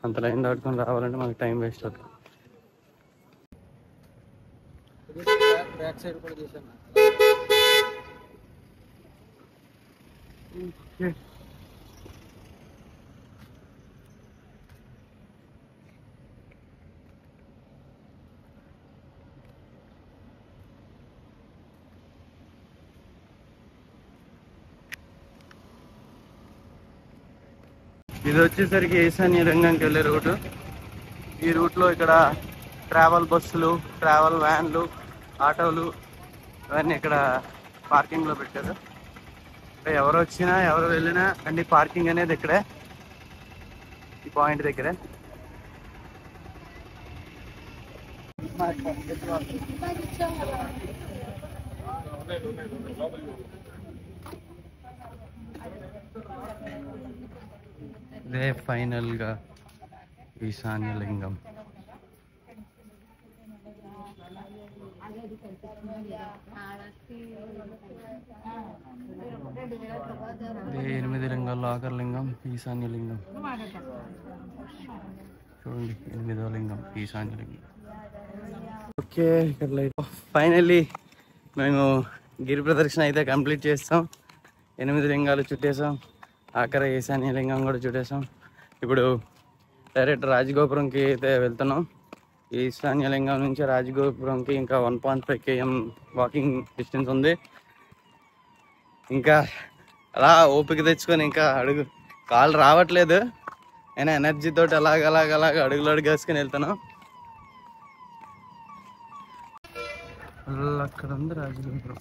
అంత లైన్ దాటుకొని రావాలంటే మనకు టైం వేస్ట్ అవుతుంది. బ్యాక్ సైడ్ కూడా చేశాను. ఇది వచ్చేసరికి ఈశాన్యలింగంకి వెళ్ళే రూటు. ఈ రూట్లో ఇక్కడ ట్రావెల్ బస్సులు, ట్రావెల్ వ్యాన్లు, ఆటోలు ఇవన్నీ ఇక్కడ పార్కింగ్లో పెట్టారు. ఎవరు వచ్చినా ఎవరు వెళ్ళినా అన్ని పార్కింగ్ అనేది ఇక్కడే, ఈ పాయింట్ దగ్గరే. ఇదే ఫైనల్గా ఈశాన్యలింగం. ఇదే 8 లింగాల్లో ఆఖరి లింగం ఈశాన్యలింగం. చూడండి, 8వ లింగం ఈశాన్యలింగం. ఓకే, ఇక్కడ లైట్. ఫైనల్లీ మేము గిరి ప్రదక్షిణ అయితే కంప్లీట్ చేస్తాం. 8 లింగాలు చుట్టేసాం, ఆఖరి ఈశాన్యలింగం కూడా చుట్టేసాం. ఇప్పుడు డైరెక్ట్ రాజగోపురంకి అయితే వెళ్తున్నాం. ఈశాన్యలింగం నుంచి రాజగోపురంకి ఇంకా 1.5 km వాకింగ్ డిస్టెన్స్ ఉంది. ఇంకా అలా ఓపిక తెచ్చుకొని ఇంకా అడుగు కాళ్ళు రావట్లేదు, అయినా ఎనర్జీతో అలాగ అడుగులు వేసుకొని వెళ్తున్నాం. అక్కడ ఉంది రాజగోపురం,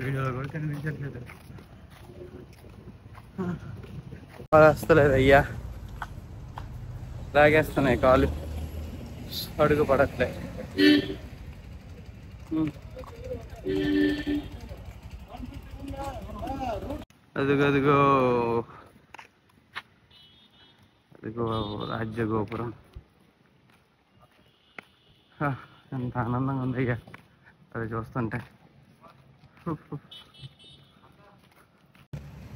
వీడియోలో కూడా కనిపించట్లేదు. వస్తలేదు అయ్యా, లాగేస్తున్నాయి కాలు, అడుగు పడట్లే. అదిగో రాజ్యగోపురం. ఎంత ఆనందంగా ఉంది అయ్యా అది చూస్తుంటే.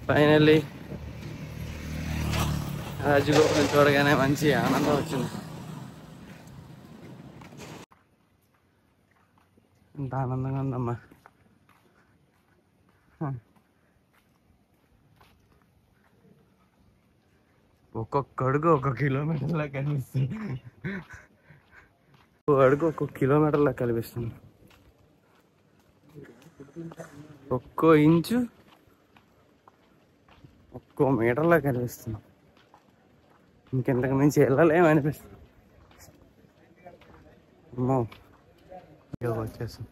ఫైనల్లీ రాజగోపురం చూడగానే మంచి ఆనందం వచ్చింది. ఎంత ఆనందంగా ఉందమ్మా. ఒక్కొక్క అడుగు 1 కిలోమీటర్లా కనిపిస్తుంది. అడుగు 1 కిలోమీటర్లా కనిపిస్తుంది. ఒక్కో ఇంచు 1 మీటర్లా కనిపిస్తుంది. ఇంకెంతకు మించి వెళ్ళలేమనిపిస్తుంది. అమ్మో వచ్చేసాం.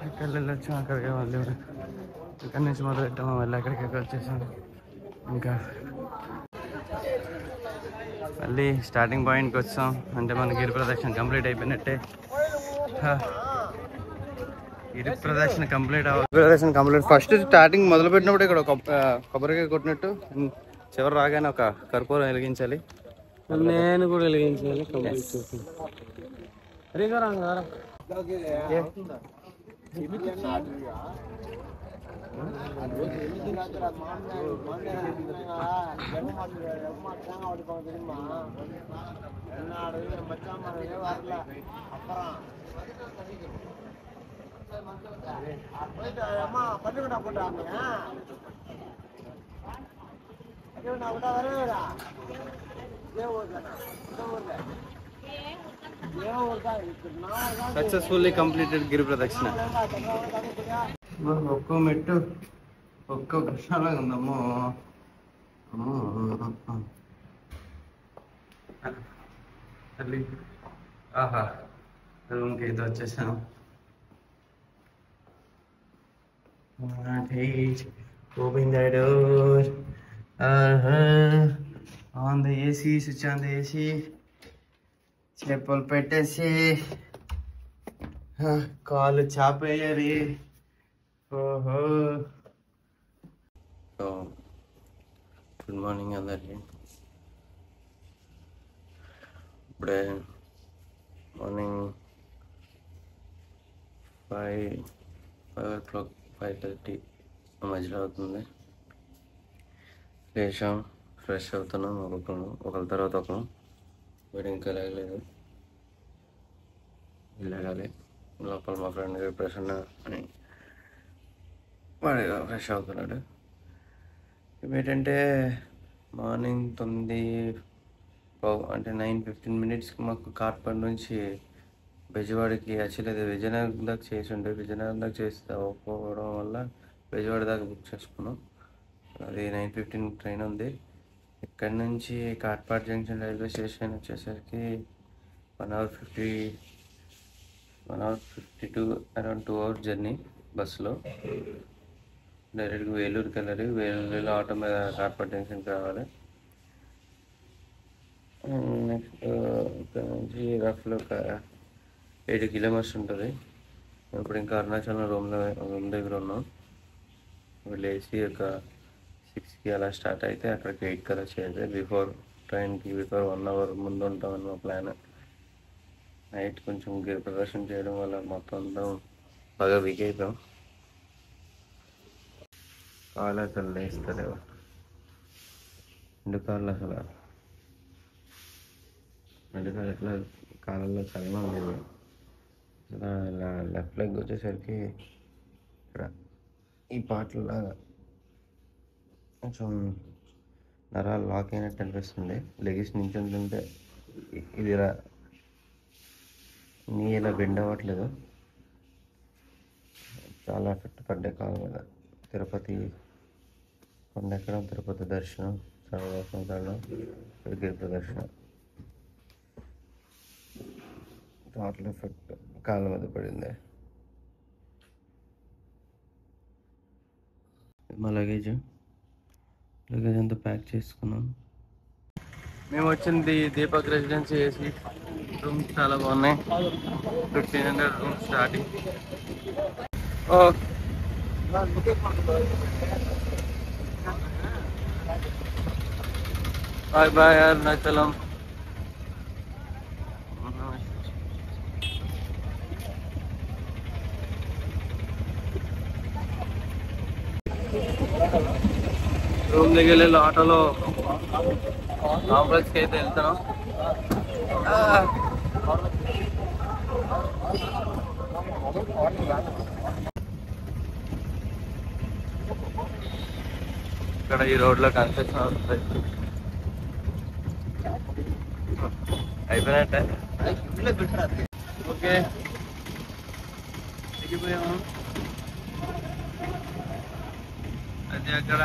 ఇక్కడ వెళ్ళొచ్చు, అక్కడికి వాళ్ళు ఇక్కడి నుంచి మొదలు పెట్టాము, మళ్ళీ అక్కడికి వచ్చేసాము. ఇంకా మళ్ళీ స్టార్టింగ్ పాయింట్కి వచ్చాం. అంటే మన గిరి ప్రదక్షిణ కంప్లీట్ అయిపోయినట్టే. గిరి ప్రదక్షిణ కంప్లీట్. ఫస్ట్ స్టార్టింగ్ మొదలు పెట్టినప్పుడు ఇక్కడ కొబ్బరికాయ కొట్టినట్టు చివరి రాగానే ఒక కర్పూరం వెలిగించాలి. నేను కూడా వెలిగించాలి. సక్సెస్ఫుల్లీ కంప్లీటెడ్ గిరి ప్రదక్షిణ. ఒక్కో మెట్టు ఒక్కో కృష్ణలాగా ఉందమ్మో. ఆహా రూమ్కి అయితే వచ్చేసాను. Open the door. On the AC, switch on the AC. చెప్పులు పెట్టేసి కాలు చాపేయాలి. ఓహో. గుడ్ మార్నింగ్ అందరికి. ఇప్పుడే మార్నింగ్ 5:30 మధ్యలో అవుతుంది. లేచాం, ఫ్రెష్ అవుతున్నాం. ఒకరి తర్వాత ఒకరు. వీడు ఇంకా లేగలేదు, లేగాలి. లోపల మా ఫ్రెండ్ ప్రసన్న అని వాడు ఫ్రెష్ అవుతున్నాడు. ఏంటంటే మార్నింగ్ 9 అంటే 9:15 మాకు కార్పట్ నుంచి బెజవాడకి యాక్చువల్లీ అది విజయనగరం దాకా చేసి ఉండే. విజయనగరం దాకా చేసి అవ్వకపోవడం వల్ల బెజవాడ దాకా బుక్ చేసుకున్నాం. అది 9:15 ట్రైన్ ఉంది. ఇక్కడ నుంచి కాట్పాడ్ జంక్షన్ రైల్వే స్టేషన్ వచ్చేసరికి 1 hour 52 అరౌండ్ 2 hours జర్నీ బస్సులో. డైరెక్ట్గా వేలూరుకి వెళ్ళాలి. వేలూరులో ఆటో మీద కాట్పాడ్ జంక్షన్కి రావాలి. నెక్స్ట్ ఇక్కడ నుంచి రఫ్లో ఒక 8 kilometers ఉంటుంది. ఇప్పుడు ఇంకా అరుణాచలం రూమ్ దగ్గర ఉన్నాం. లేచి ఒక 6కి అలా స్టార్ట్ అయితే అక్కడికి 8 కల్లా చేయాలి. ట్రైన్కి బిఫోర్ 1 hour ముందు ఉంటామని మా ప్లాన్. నైట్ కొంచెం గిరి ప్రదర్శన చేయడం వల్ల మొత్తం అంతా బాగా వీక్ అయిపోయాం. కాళ్ళు అసలు లేస్తలేవు. 2 కాళ్ళు అసలు ఎట్లా కాళ్ళల్లో చల్లగా ఉండేది. ఇలా లెఫ్ట్ లెగ్ వచ్చేసరికి ఇక్కడ ఈ పాటలాగా కొంచెం నరాలు లాక్ అయినట్టు అనిపిస్తుంది. లెగిసి నించుంటుంటే ఇది ఇలా నీ ఇలా బెండ్ అవ్వట్లేదు. చాలా ఎఫెక్ట్ పడ్డాయి కాళ్ళ మీద. తిరుపతి కొండ ఎక్కడం, తిరుపతి దర్శనం, సర్వదర్శనం కావడం, గిరి ప్రదర్శన టోటల్ ఎఫెక్ట్ కాళ్ళ మీద పడింది. మా లగేజ్ అంతా ప్యాక్ చేసుకున్నాం. మేము వచ్చింది దీపక్ రెసిడెన్సీ ఏసీ రూమ్స్ చాలా బాగున్నాయి. 1500 rooms starting. Bye bye Arunachalam. Room దగ్గర వెళ్ళి ఆటోలో కాంప్లెక్స్కి అయితే వెళ్తున్నాం. ఇక్కడ ఈ రోడ్లో కన్స్ట్రక్షన్ అవుతుంది. అయిపోయినట్టే. ఓకే దిగిపోయాము. అది అక్కడ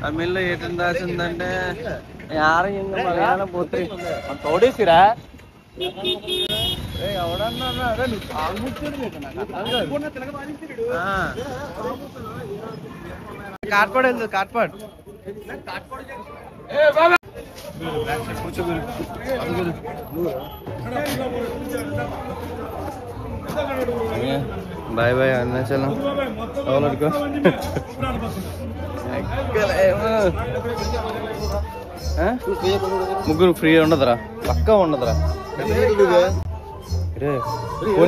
తమిళ్లో ఏటం రాసిందంటే పోతే తోడేసిరా ఎవడన్నా కాట్పాడు వెళ్తుంది. Katpadi bye bye Arunachalam. ముగ్గురు ఫ్రీ ఉండదురా, పక్కా ఉండదురా.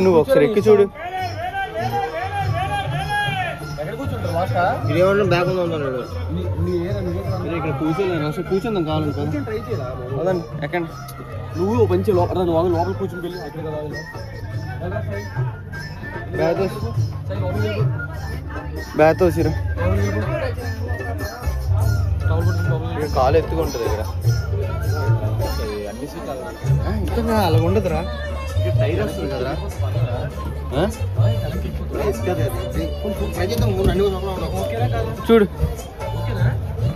నువ్వు ఒకసారి ఎక్కి చూడు. ఇక్కడ కూర్చోలేను అసలు. కూర్చుందాం కావాలని కదా. అదండి ఎక్కండి. నువ్వు మంచి లోపల కూర్చుని వెళ్ళి బ్యాతో సిరా కాలు ఎత్తుకుంటుంది ఇక్కడ. ఇంకా అలా ఉండదురా, టైర్ వస్తుంది కదరా. చూడు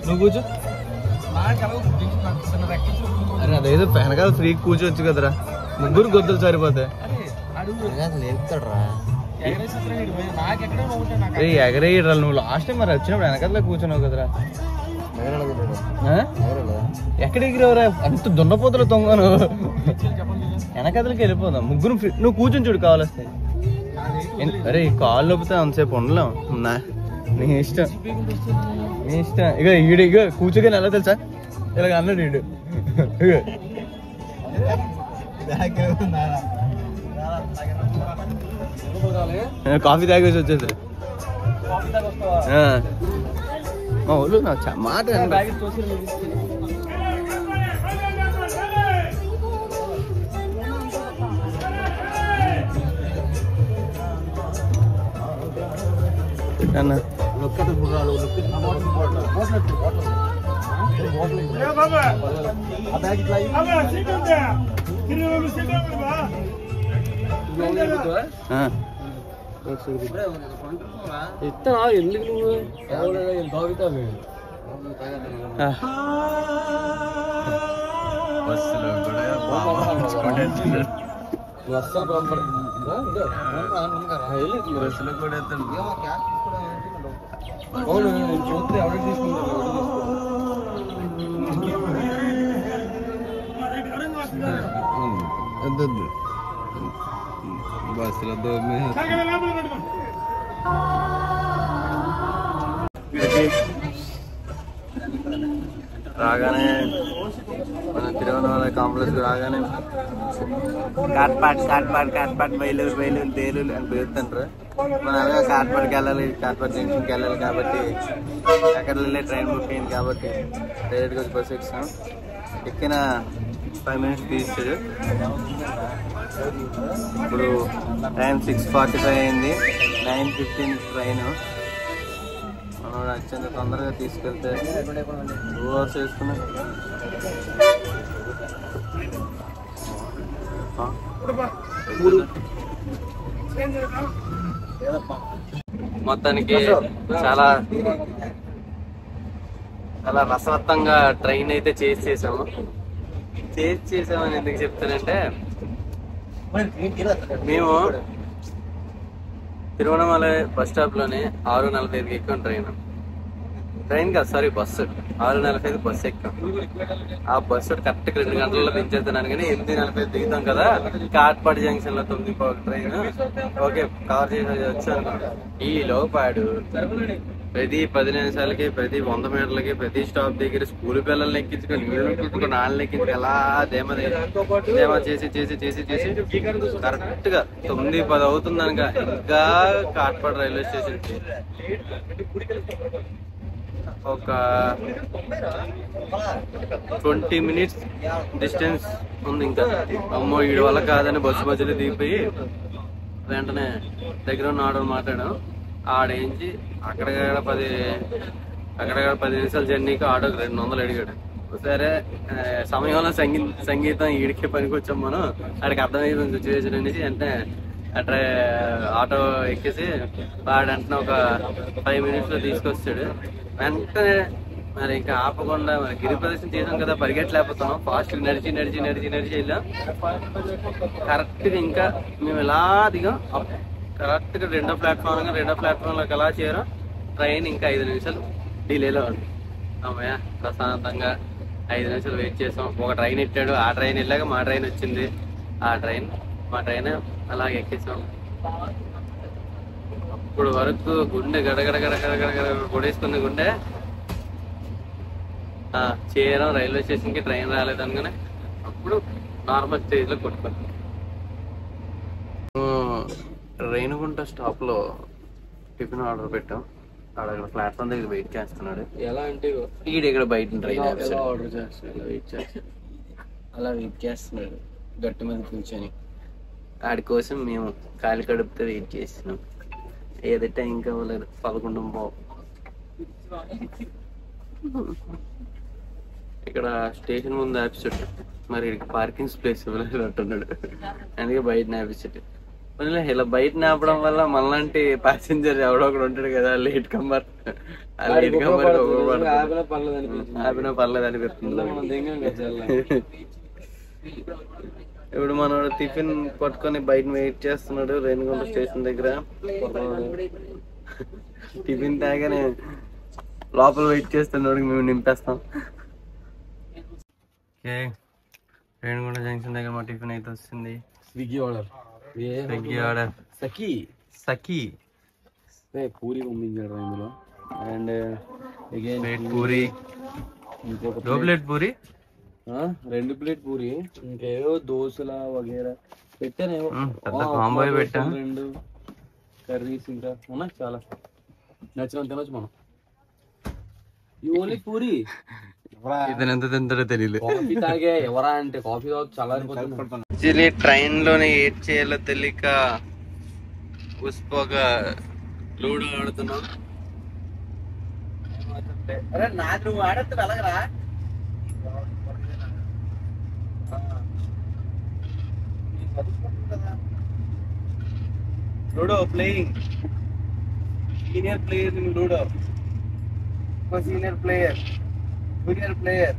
నువ్వు కూర్చో. అరే అదేదో వెనకాల ఫ్రీ కూర్చోవచ్చు కదరా. ముగ్గురు గొద్దులు సరిపోతాయి. ఎగరేయరా నువ్వు. లాస్ట్ టైం మరి వచ్చినప్పుడు వెనకాల కూర్చున్నావు కదరా. ఎక్కడ ఎగిరేవరా? అంత దున్నపోతులు తొంగను. వెనకదలకి వెళ్ళిపోదాం. ముగ్గురు నువ్వు కూర్చొని చూడు కావాలొస్తే. అరే కాళ్ళు నొప్పితే అంతసేపు ఉండలేం. నీ ఇష్టం, నీ ఇష్టం. ఇక ఇక కూర్చోగానే ఎలా తెలుసా ఇలాగ అన్నాడు వీడు. కాఫీ తాగేసి వచ్చేది మా వాళ్ళు. నా మాట అన్నా ఇస్తా ఎందుకు నువ్వు తాగుతావు? బస్సులో కూడా చూస్తే ఎవరికి తీసుకుంటారు? బస్సులో రాగానే మన తిరువనమల కాంప్లెక్స్ రాగానే కాట్పాడ్ బయలూరు తేలూరు అని పేరుతుంటారు. మనం అదే కాట్పాడ్కి వెళ్ళాలి, కాట్పాడ్ జంక్షన్కి వెళ్ళాలి కాబట్టి ఎక్కడ వెళ్ళే ట్రైన్ బుక్ అయింది కాబట్టి డైరెక్ట్గా వచ్చి బస్సు ఎక్కినాం. ఎక్కిన 5 minutes తీస్తాడు. ఇప్పుడు టైం 6:45 అయింది. 9:15 ట్రైన్. మనం అత్యంత తొందరగా తీసుకెళ్తే 2 hours వేసుకున్నాం. మొత్తానికి చాలా చాలా రసవత్తంగా ట్రైన్ అయితే చేసామని ఎందుకు చెప్తానంటే, మేము తిరువనమల బస్ స్టాప్ లోనే 6:45కి ఎక్కాం ట్రైన్ కాదు సారీ బస్సు. 6:45 బస్సు ఎక్కాం. ఆ బస్సు కరెక్ట్ 2 గంటల్లో దించేస్తున్నాను కానీ 8:45 దిగుతాం కదా. కాట్పాడ్ జంక్షన్ లో 9 ట్రైన్ ఓకే కవర్ చేసి వచ్చాను. ఈ లోపాడు ప్రతి 10 నిమిషాలకి, ప్రతి 100 మీటర్లకి, ప్రతి స్టాప్ దగ్గర స్కూల్ పిల్లల్ని ఎక్కించుకొని నాన్నని ఎక్కించుకొని ఎలా ధేమ చేసి కరెక్ట్ గా 9:10 అవుతుంది అనగా ఇంకా కాట్పాడ్ రైల్వే స్టేషన్ ఒక 20 minutes డిస్టెన్స్ ఉంది. ఇంకా అమ్మో వీడి వల్ల కాదని బస్సు మధ్యలో దిగిపోయి వెంటనే దగ్గర ఉన్న ఆటోని మాట్లాడాం. ఆడేంచి అక్కడక్కడ 10 నిమిషాల జర్నీకి ఆటోకి 200 అడిగాడు. సరే సమయంలో సంగీతం ఈడికే పనికి వచ్చాం మనం, ఆడికి అర్థమైపోయింది సిచ్యువేషన్ అనేసి అంటే అట్లా ఆటో ఎక్కేసి వాడు వెంటనే ఒక 5 minutes తీసుకొచ్చాడు. వెంటనే మరి ఇంకా ఆపకుండా మరి గిరి ప్రదర్శన చేసాం కదా, పరిగెట్టలేకపోతున్నాం. ఫాస్ట్గా నడిచి వెళ్ళాం. కరెక్ట్గా ఇంకా మేము ఎలా దిగాం కరెక్ట్గా రెండో ప్లాట్ఫామ్లోకి ఎలా చేరాం. ట్రైన్ ఇంకా 5 నిమిషాలు డిలేలో ఉంది. అమ్మయ్య ప్రశాంతంగా 5 నిమిషాలు వెయిట్ చేసాం. ఒక ట్రైన్ ఎట్టాడు, ఆ ట్రైన్ వెళ్ళాక మా ట్రైన్ వచ్చింది. మా ట్రైన్ అలాగే ఎక్కేసాం. ఇప్పుడు వరకు గుండె గడగడ కొడేసుకున్న గుండె. చేరాం రైల్వే స్టేషన్కి, ట్రైన్ రాలేదు అనుకుని అప్పుడు నార్మల్ స్టేజ్లో కొట్టుకున్నాం. రేణుగుంట స్టాప్లో టిఫిన్ ఆర్డర్ పెట్టాం. అక్కడ ప్లాట్ఫామ్ దగ్గర వెయిట్ చేస్తున్నాడు. ఎలా అంటే ఇక్కడ బయట ట్రైన్ ఆర్డర్ చేస్తాడు, అలా వెయిట్ చేస్తున్నాడు గట్టి మీద కూర్చొని. వాడి కోసం మేము కాలి కడుపుతో వెయిట్ చేస్తున్నాం. ఏదో టైం కావలేదు, 11:15. ఇక్కడ స్టేషన్ ముందు ఆఫీసెట్, మరి పార్కింగ్ ప్లేస్ ఇవ్వలేదు అంటున్నాడు. అందుకే బయట ఆఫీసెట్. ఇలా బయట ఆపడం వల్ల మనలాంటి ప్యాసింజర్ ఎవడో ఒకడు ఉంటాడు కదా, లేట్ కమ్మర్. ఆపినా పర్లేదు అనిపిస్తుంది. ఇప్పుడు మనోడు టిఫిన్ పట్టుకొని బయట వెయిట్ చేస్తున్నాడు రేణిగుంట స్టేషన్ దగ్గర. టిఫిన్ తాగానే లోపల వెయిట్ చేస్తున్నాడు, మేము నింపేస్తాం. ఓకే, రేణిగుంట జంక్షన్ దగ్గర మా టిఫిన్ అయితే వస్తుంది. స్విగ్గీ ఆర్డర్ సఖీ పూరి పంపించాడు ఇందులో. అండ్ పూరి, ఇంకొక 2 ప్లేట్ పూరి, 2 ప్లేట్ పూరి, ఇంకేవో దోశల వగేరా పెట్టానేమో. కాంబో పెట్టాం. 2 కర్రీస్ ఇంకా ఉన్నాయి, చాలా నచ్చిన తినొచ్చు మనం. ఈ ఓన్లీ పూరి. ఇతను ఎంత తింటాడో తెలియదు. కాఫీ తాగే ఎవరా అంటే కాఫీ చాలా యాక్చువల్లీ ట్రైన్ లోనే ఏడ్ చేయాలో తెలియక పుష్పగా లూడో ఆడుతున్నాం. అరే నాకు నువ్వు ఆడద్దు అలాగరా. Ludo playing, senior player in ludo. Senior player, junior player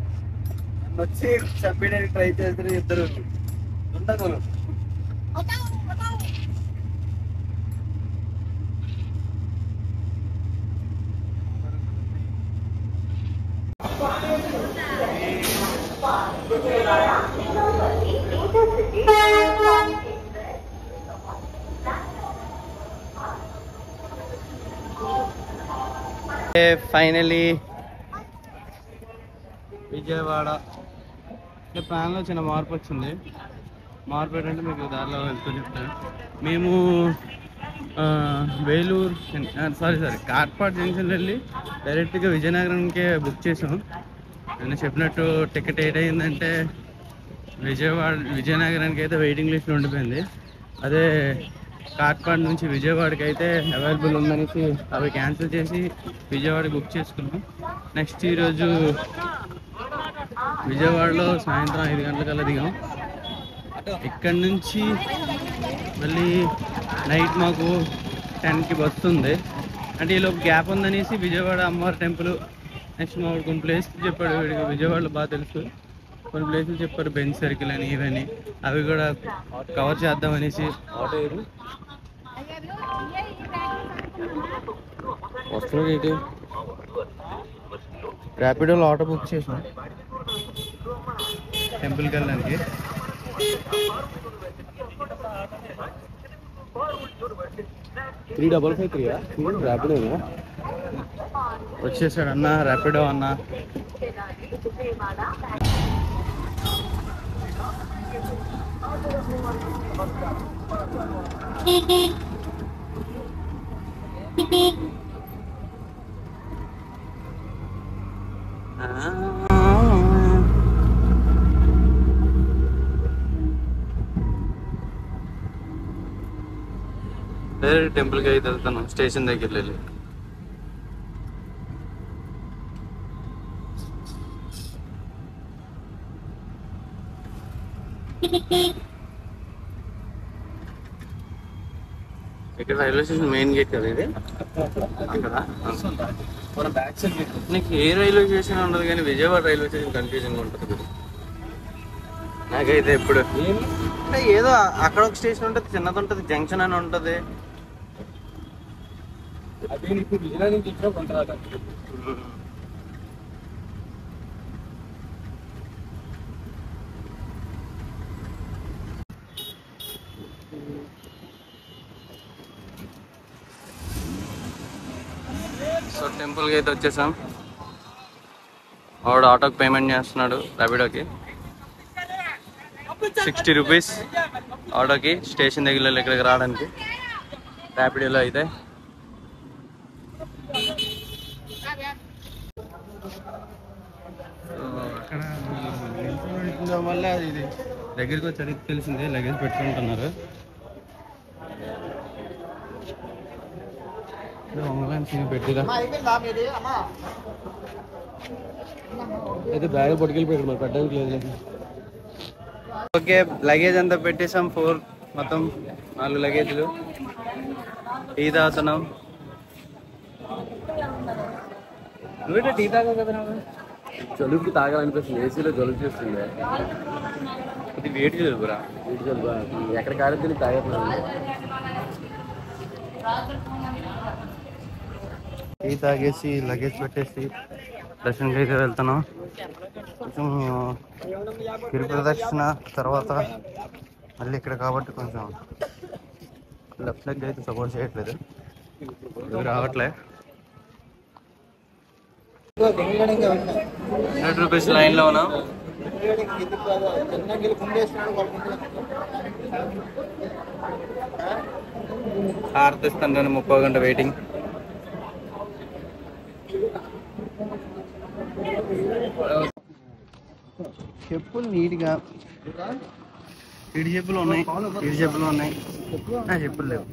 నన్ను వచ్చి చంపేయడానికి ట్రై చేస్తారు ఇద్దరు ఉండగలు. ఫైనలీ విజయవాడ. అంటే ప్లాన్లో చిన్న మార్పు వచ్చింది. మార్పు ఏంటంటే మీకు దారిలో వెళ్తూ చెప్తాను. మేము వేలూరు కార్పాట్ జంక్షన్ వెళ్ళి డైరెక్ట్గా విజయనగరంకే బుక్ చేసాం. నేను చెప్పినట్టు టికెట్ ఏదైందంటే విజయనగరానికి అయితే వెయిటింగ్ లిస్ట్లో ఉండిపోయింది. అదే కార్పాట్ నుంచి విజయవాడకి అయితే అవైలబుల్ ఉందనేసి అవి క్యాన్సిల్ చేసి విజయవాడకి బుక్ చేసుకున్నాం. నెక్స్ట్ ఈరోజు విజయవాడలో సాయంత్రం 5 గంటలకల్లా దిగాం. ఇక్కడి నుంచి మళ్ళీ నైట్ మాకు 10కి బస్సు ఉంది. అంటే ఈలోపు గ్యాప్ ఉందనేసి విజయవాడ అమ్మవారి టెంపుల్, నెక్స్ట్ మా కొన్ని ప్లేసెస్ చెప్పాడు. వీడికి విజయవాడలో బాగా తెలుసు, కొన్ని ప్లేసెస్ చెప్పారు, బెంచ్ సర్కిల్ అని ఇవన్నీ, అవి కూడా కవర్ చేద్దామనేసి. వస్తున్నాడు ఏంటి? ర్యాపిడోలో ఆటో బుక్ చేసాం టెంపుల్కి వెళ్ళడానికి. వచ్చేసాడు అన్న, ర్యాపిడో అన్న. డైరెక్ట్ టెంపుల్కి అయితే వెళ్తాను స్టేషన్ దగ్గర వెళ్ళి. ఇక్కడ రైల్వే స్టేషన్ మెయిన్ గేట్ కదా ఇది కదా. నీకు ఏ రైల్వే స్టేషన్ ఉండదు కానీ విజయవాడ రైల్వే స్టేషన్ కన్ఫ్యూజన్గా ఉంటుంది నాకైతే. ఎప్పుడు అంటే ఏదో అక్కడ ఒక స్టేషన్ ఉంటుంది, చిన్నది ఉంటుంది, జంక్షన్ అని ఉంటుంది. సో టెంపుల్కి అయితే వచ్చేసాం. వాడు ఆటోకి పేమెంట్ చేస్తున్నాడు ర్యాపిడోకి 60 రూపీస్ ఆటోకి స్టేషన్ దగ్గర ఇక్కడికి రావడానికి. ర్యాపిడోలో అయితే అక్కడ వల్ల ఇది దగ్గరికి వచ్చి అడిగి తెలిసింది లగేజ్ పెట్టుకుంటున్నారు. పెట్టిరా అయితే బ్యాగ్ పట్టుకెళ్ళిపోయాడు మరి పెట్టడానికి లేదు. ఓకే లగేజ్ అంతా పెట్టేసాం. 4 మొత్తం 4 లగేజ్లు. టీ తాగుతున్నాం. నువ్వేంటే టీ తాగా కదా. జలుబుకి తాగాలనిపిస్తుంది, ఏసీలో జలుబు చేస్తుంది. ఇది వేడి జలుబురా. వీటి జలుబు ఎక్కడ కాలేదు తాగట్లేదు. టీ తాగేసి లగేజ్ పెట్టేసి దర్శనంకి అయితే వెళ్తున్నాం. కొంచెం గిరి ప్రదక్షిణ తర్వాత మళ్ళీ ఇక్కడ కాబట్టి కొంచెం లెఫ్ట్ లెగ్ అయితే సపోర్ట్ చేయట్లేదు, రావట్లే. 100 రూపీస్ లైన్లో ఉన్నాం. హారతిస్తాను 30 గంట వెయిటింగ్. చెప్పులు నీట్గా ఇడి చెప్పులు ఉన్నాయి, ఇడి చెప్పులు ఉన్నాయి, చెప్పులు లేవు.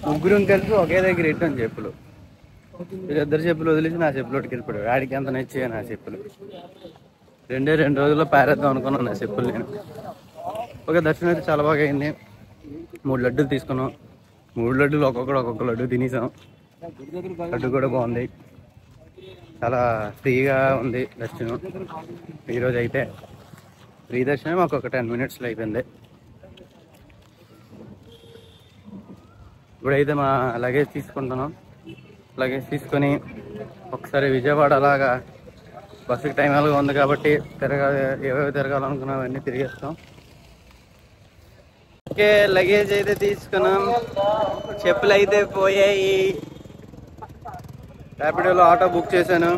ముగ్గురం కలిసి ఒకే దగ్గర ఇట్టాను చెప్పులు. ఇద్దరు చెప్పులు వదిలేసి నా చెప్పులు ఒకటికి వెళ్ళిపోయాడు. ఆడికి ఎంత నచ్చాయి నా చెప్పులు. 2 రోజుల్లో పారేద్దాం అనుకున్నాను నా చెప్పులు నేను. ఓకే దర్శనం అయితే చాలా బాగా అయింది. 3 లడ్డూలు తీసుకున్నాం. 3 లడ్డూలు ఒక్కొక్క లడ్డు తినేసాం. లడ్డు కూడా బాగుంది, చాలా ఫ్రీగా ఉంది దర్శనం. ఈరోజు అయితే ఫ్రీ దర్శనం మాకు ఒక 10 మినిట్స్లో అయిపోయింది. ఇప్పుడైతే మా లగేజ్ తీసుకుంటున్నాం. లగేజ్ తీసుకొని ఒకసారి విజయవాడ అలాగా బస్సుకి టైం అలాగా ఉంది కాబట్టి ఏవేవి తిరగాలనుకున్నాం అవన్నీ తిరిగేస్తాం. ఓకే లగేజ్ అయితే తీసుకున్నాం. చెప్పులు అయితే పోయాయి. ర్యాపిడోలో ఆటో బుక్ చేశాను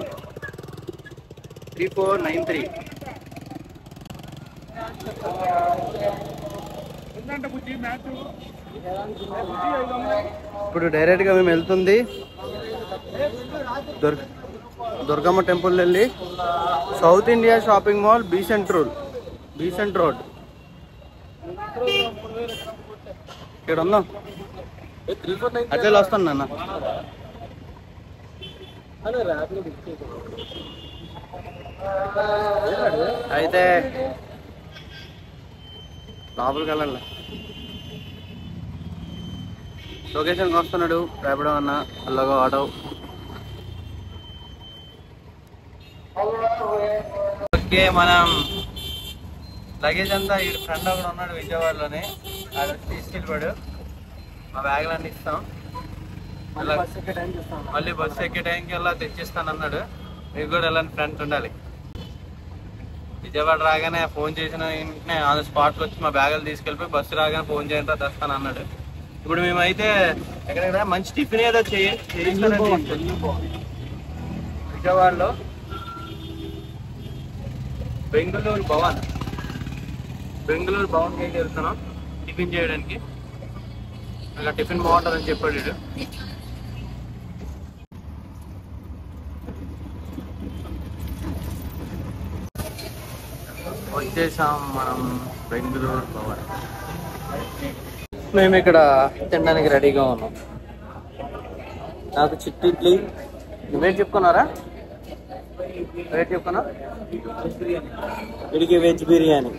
3493. ఇప్పుడు డైరెక్ట్గా మేము వెళ్తుంది దుర్గమ్మ టెంపుల్ వెళ్ళి south India shopping mall Besant road ఇక్కడ ఉందాం. అట్లా వస్తాను నాన్న. అయితే లోపలికి వెళ్ళాలి. లొకేషన్కి వస్తున్నాడు రేపడం అన్న అలాగో ఆటో. ఓకే మనం లగేజ్ అంతా ఈ ఫ్రెండ్ ఒకడు ఉన్నాడు విజయవాడలోనే, అది తీసుకెళ్ళిపోయాడు. మా బ్యాగులన్నీ ఇస్తాం, మళ్ళీ బస్సు ఎక్కే టైంకి అలా తెచ్చిస్తాను అన్నాడు. మీకు కూడా ఎలాంటి ఫ్రెండ్ ఉండాలి. విజయవాడ రాగానే ఫోన్ చేసిన వెంటనే ఆన్ ద స్పాట్కి వచ్చి మా బ్యాగులు తీసుకెళ్ళిపోయి బస్సు రాగానే ఫోన్ చేయంతా తెస్తాను అన్నాడు. ఇప్పుడు మేమైతే ఎక్కడెక్కడ మంచి టిఫిన్ ఏదో చేయిస్తానండి విజయవాడలో. బెంగళూరు భవన్కి అయితే వెళ్తున్నాం టిఫిన్ చేయడానికి. అలా టిఫిన్ బాగుంటుందని చెప్పాడు వీడు. వచ్చేసాం మనం బెంగళూరు భవన్. మేము ఇక్కడ తినడానికి రెడీగా ఉన్నాం. నాకు చిట్టి ఇడ్లీ. నువ్వేం చెప్పుకున్నారా? రేట్ చెప్పుకున్నా. వీడికి వెజ్ బిర్యానీ.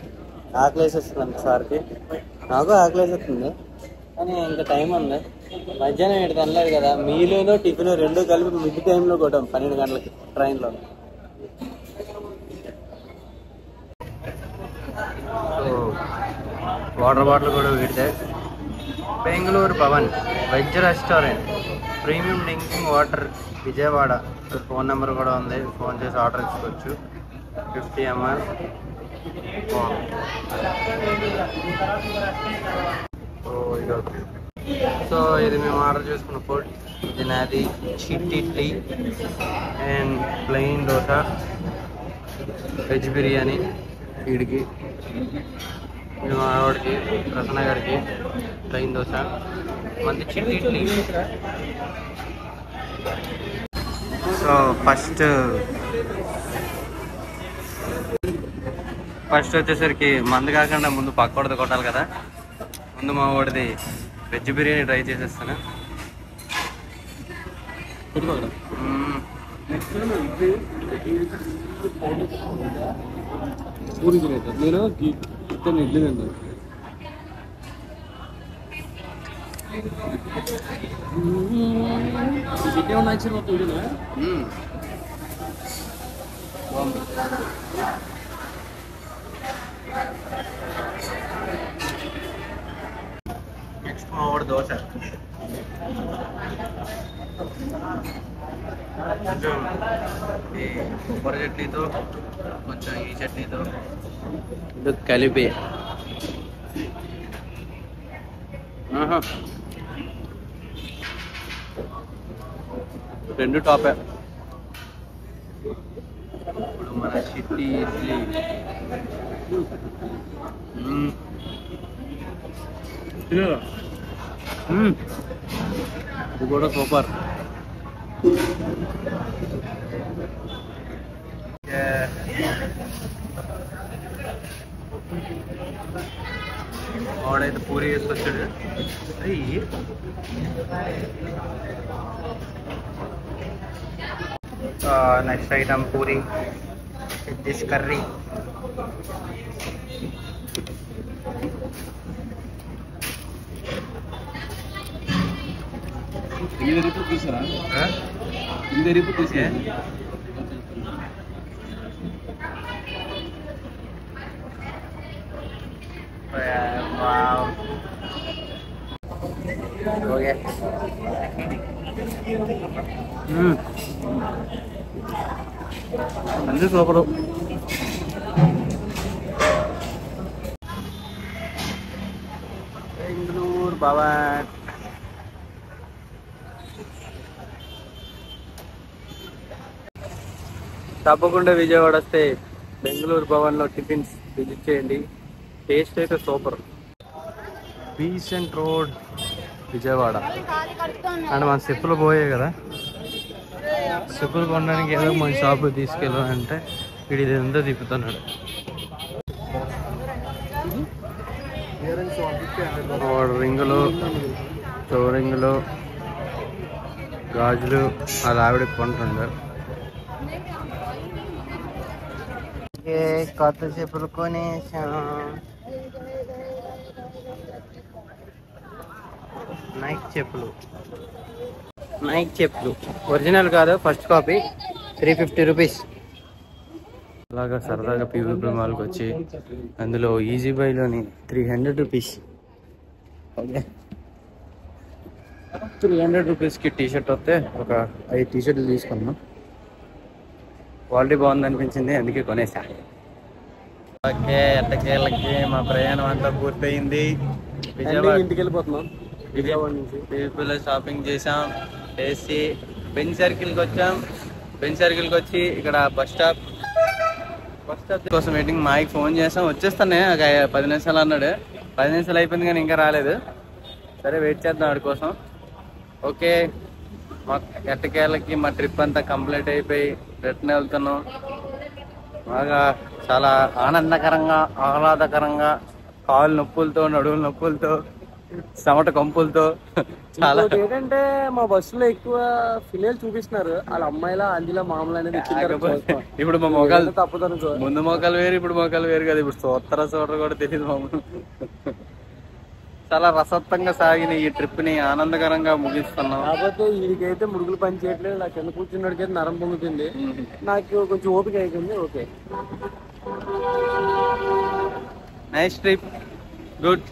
ఆకలేసేస్తుంది సార్కి, నాకు ఆకలేసేస్తుంది, కానీ ఇంకా టైం ఉంది. మధ్యాహ్నం ఇక్కడ తినలేదు కదా, మీలోనో టిఫిన్ రెండు కలిపి మిడ్ టైంలో కొట్టాం 12 గంటలకి ట్రైన్లో. సో వాటర్ బాటిల్ కూడా వీడితే. Bengaluru Bhavan veg restaurant, premium drinking water, Vijayawada. Phone number కూడా ఉంది, ఫోన్ చేసి ఆర్డర్ ఇచ్చుకోవచ్చు. 50 ml. సో ఇది మేము ఆర్డర్ చేసుకున్న ఫుడ్. ఇది నాది చిట్టి idli and plain dosa, veg biryani వీడికి, ఇది మా వాడికి ప్రసన్న గారికి ప్లెయిన్ దోశ, మంది చిట్టి ఇడ్లీ. సో ఫస్ట్ వచ్చేసరికి మందు కాకుండా ముందు పక్కోడిది కొట్టాలి కదా. ముందు మా వాడిది వెజ్ బిర్యానీ ట్రై చేసేస్తాను. నేను ఇడ్లీ తింటాను. నెక్స్ట్ మా వాడు దోశ. కొంచెం ఈ కొబ్బరి చట్నీతో, కొంచెం ఈ చట్నీతో ఇది కలిపి రెండు టాపే. ఇప్పుడు మన చిట్టి ఇడ్లీ. ఇది కూడా సూపర్. వాడైతే పూరి వేసుకొచ్చాడు. Next item puri, dish curry. తీసారా? తీసే ఓకే. అన్నీ సూపరు. బెంగళూరు భవన్. తప్పకుండా విజయవాడ వస్తే బెంగళూరు భవన్లో టిఫిన్స్ విజిట్ చేయండి. టేస్ట్ అయితే super. Besant road Vijayawada. And మన చెప్పులు పోయాయి కదా, చెప్పులు కొనడానికి ఏదో మన షాప్ తీసుకెళ్ళాలంటే వీడి ఇదంతా తిప్పుతున్నాడు. రింగులు, చౌరింగులు, గాజులు అలా ఆవిడకి కొంటుండ్రు. కొత్త చెప్పులు కొనేసాం. నైక్ చెప్పులు ఒరిజినల్ కాదు, ఫస్ట్ కాపీ. 350 రూపీస్. అలాగా సరదాగా పీవీపీ మాల్కి వచ్చి అందులో ఈజీ బైలోని 300 రూపీస్. ఓకే, 300 రూపీస్కి టీషర్ట్ వస్తే ఒక 5 టీషర్ట్లు తీసుకున్నాం. క్వాలిటీ బాగుంది అనిపించింది, అందుకే కొనేసా. ఓకే, ఎట్టకేళ్ళకి మా ప్రయాణం అంతా పూర్తయింది. విజయవాడ ఇంటికి వెళ్ళిపోతున్నాం. విజయవాడ నుంచి పీవీపీలో షాపింగ్ చేసాం, చేసి బెంచ్ సర్కిల్కి వచ్చాం. బెంచ్ సర్కిల్కి వచ్చి ఇక్కడ బస్ స్టాప్ కోసం వెయిటింగ్. మాకి ఫోన్ చేసాం, వచ్చేస్తానే ఒక 10 నిమిషాలు అన్నాడు. 10 నిమిషాలు అయిపోయింది కానీ ఇంకా రాలేదు. సరే వెయిట్ చేద్దాం వాడి కోసం. ఓకే, మా ఎట్టకేళ్ళకి మా ట్రిప్ అంతా కంప్లీట్ అయిపోయి రిటర్న్ వెళ్తున్నాం. బాగా చాలా ఆనందకరంగా, ఆహ్లాదకరంగా కాళ్ళు నొప్పులతో, నడువుల నొప్పులతో, చెమట కంపులతో చాలా. ఏంటంటే మా బస్సులో ఎక్కువ ఫిమేల్ చూపిస్తున్నారు, వాళ్ళ అమ్మాయిలా అందిలా మామూలు అనేది ఇప్పుడు మా మొఖాలు తప్పదనుకో. ముందు మొఖాలు వేరు, ఇప్పుడు మొఖాలు వేరు కదా. ఇప్పుడు చూడరు కూడా తెలియదు మామూలు. చాలా రసవత్తంగా సాగిన ఈ ట్రిప్ ని ఆనందకరంగా ముగిస్తున్నాం. కాకపోతే వీడికైతే ముడుగులు పని చేయట్లేదు, నాకు కింద కూర్చున్నడికైతే నరం పొంగుతుంది, నాకు కొంచెం ఓపిక అయిపోయింది. Okay, nice trip, good.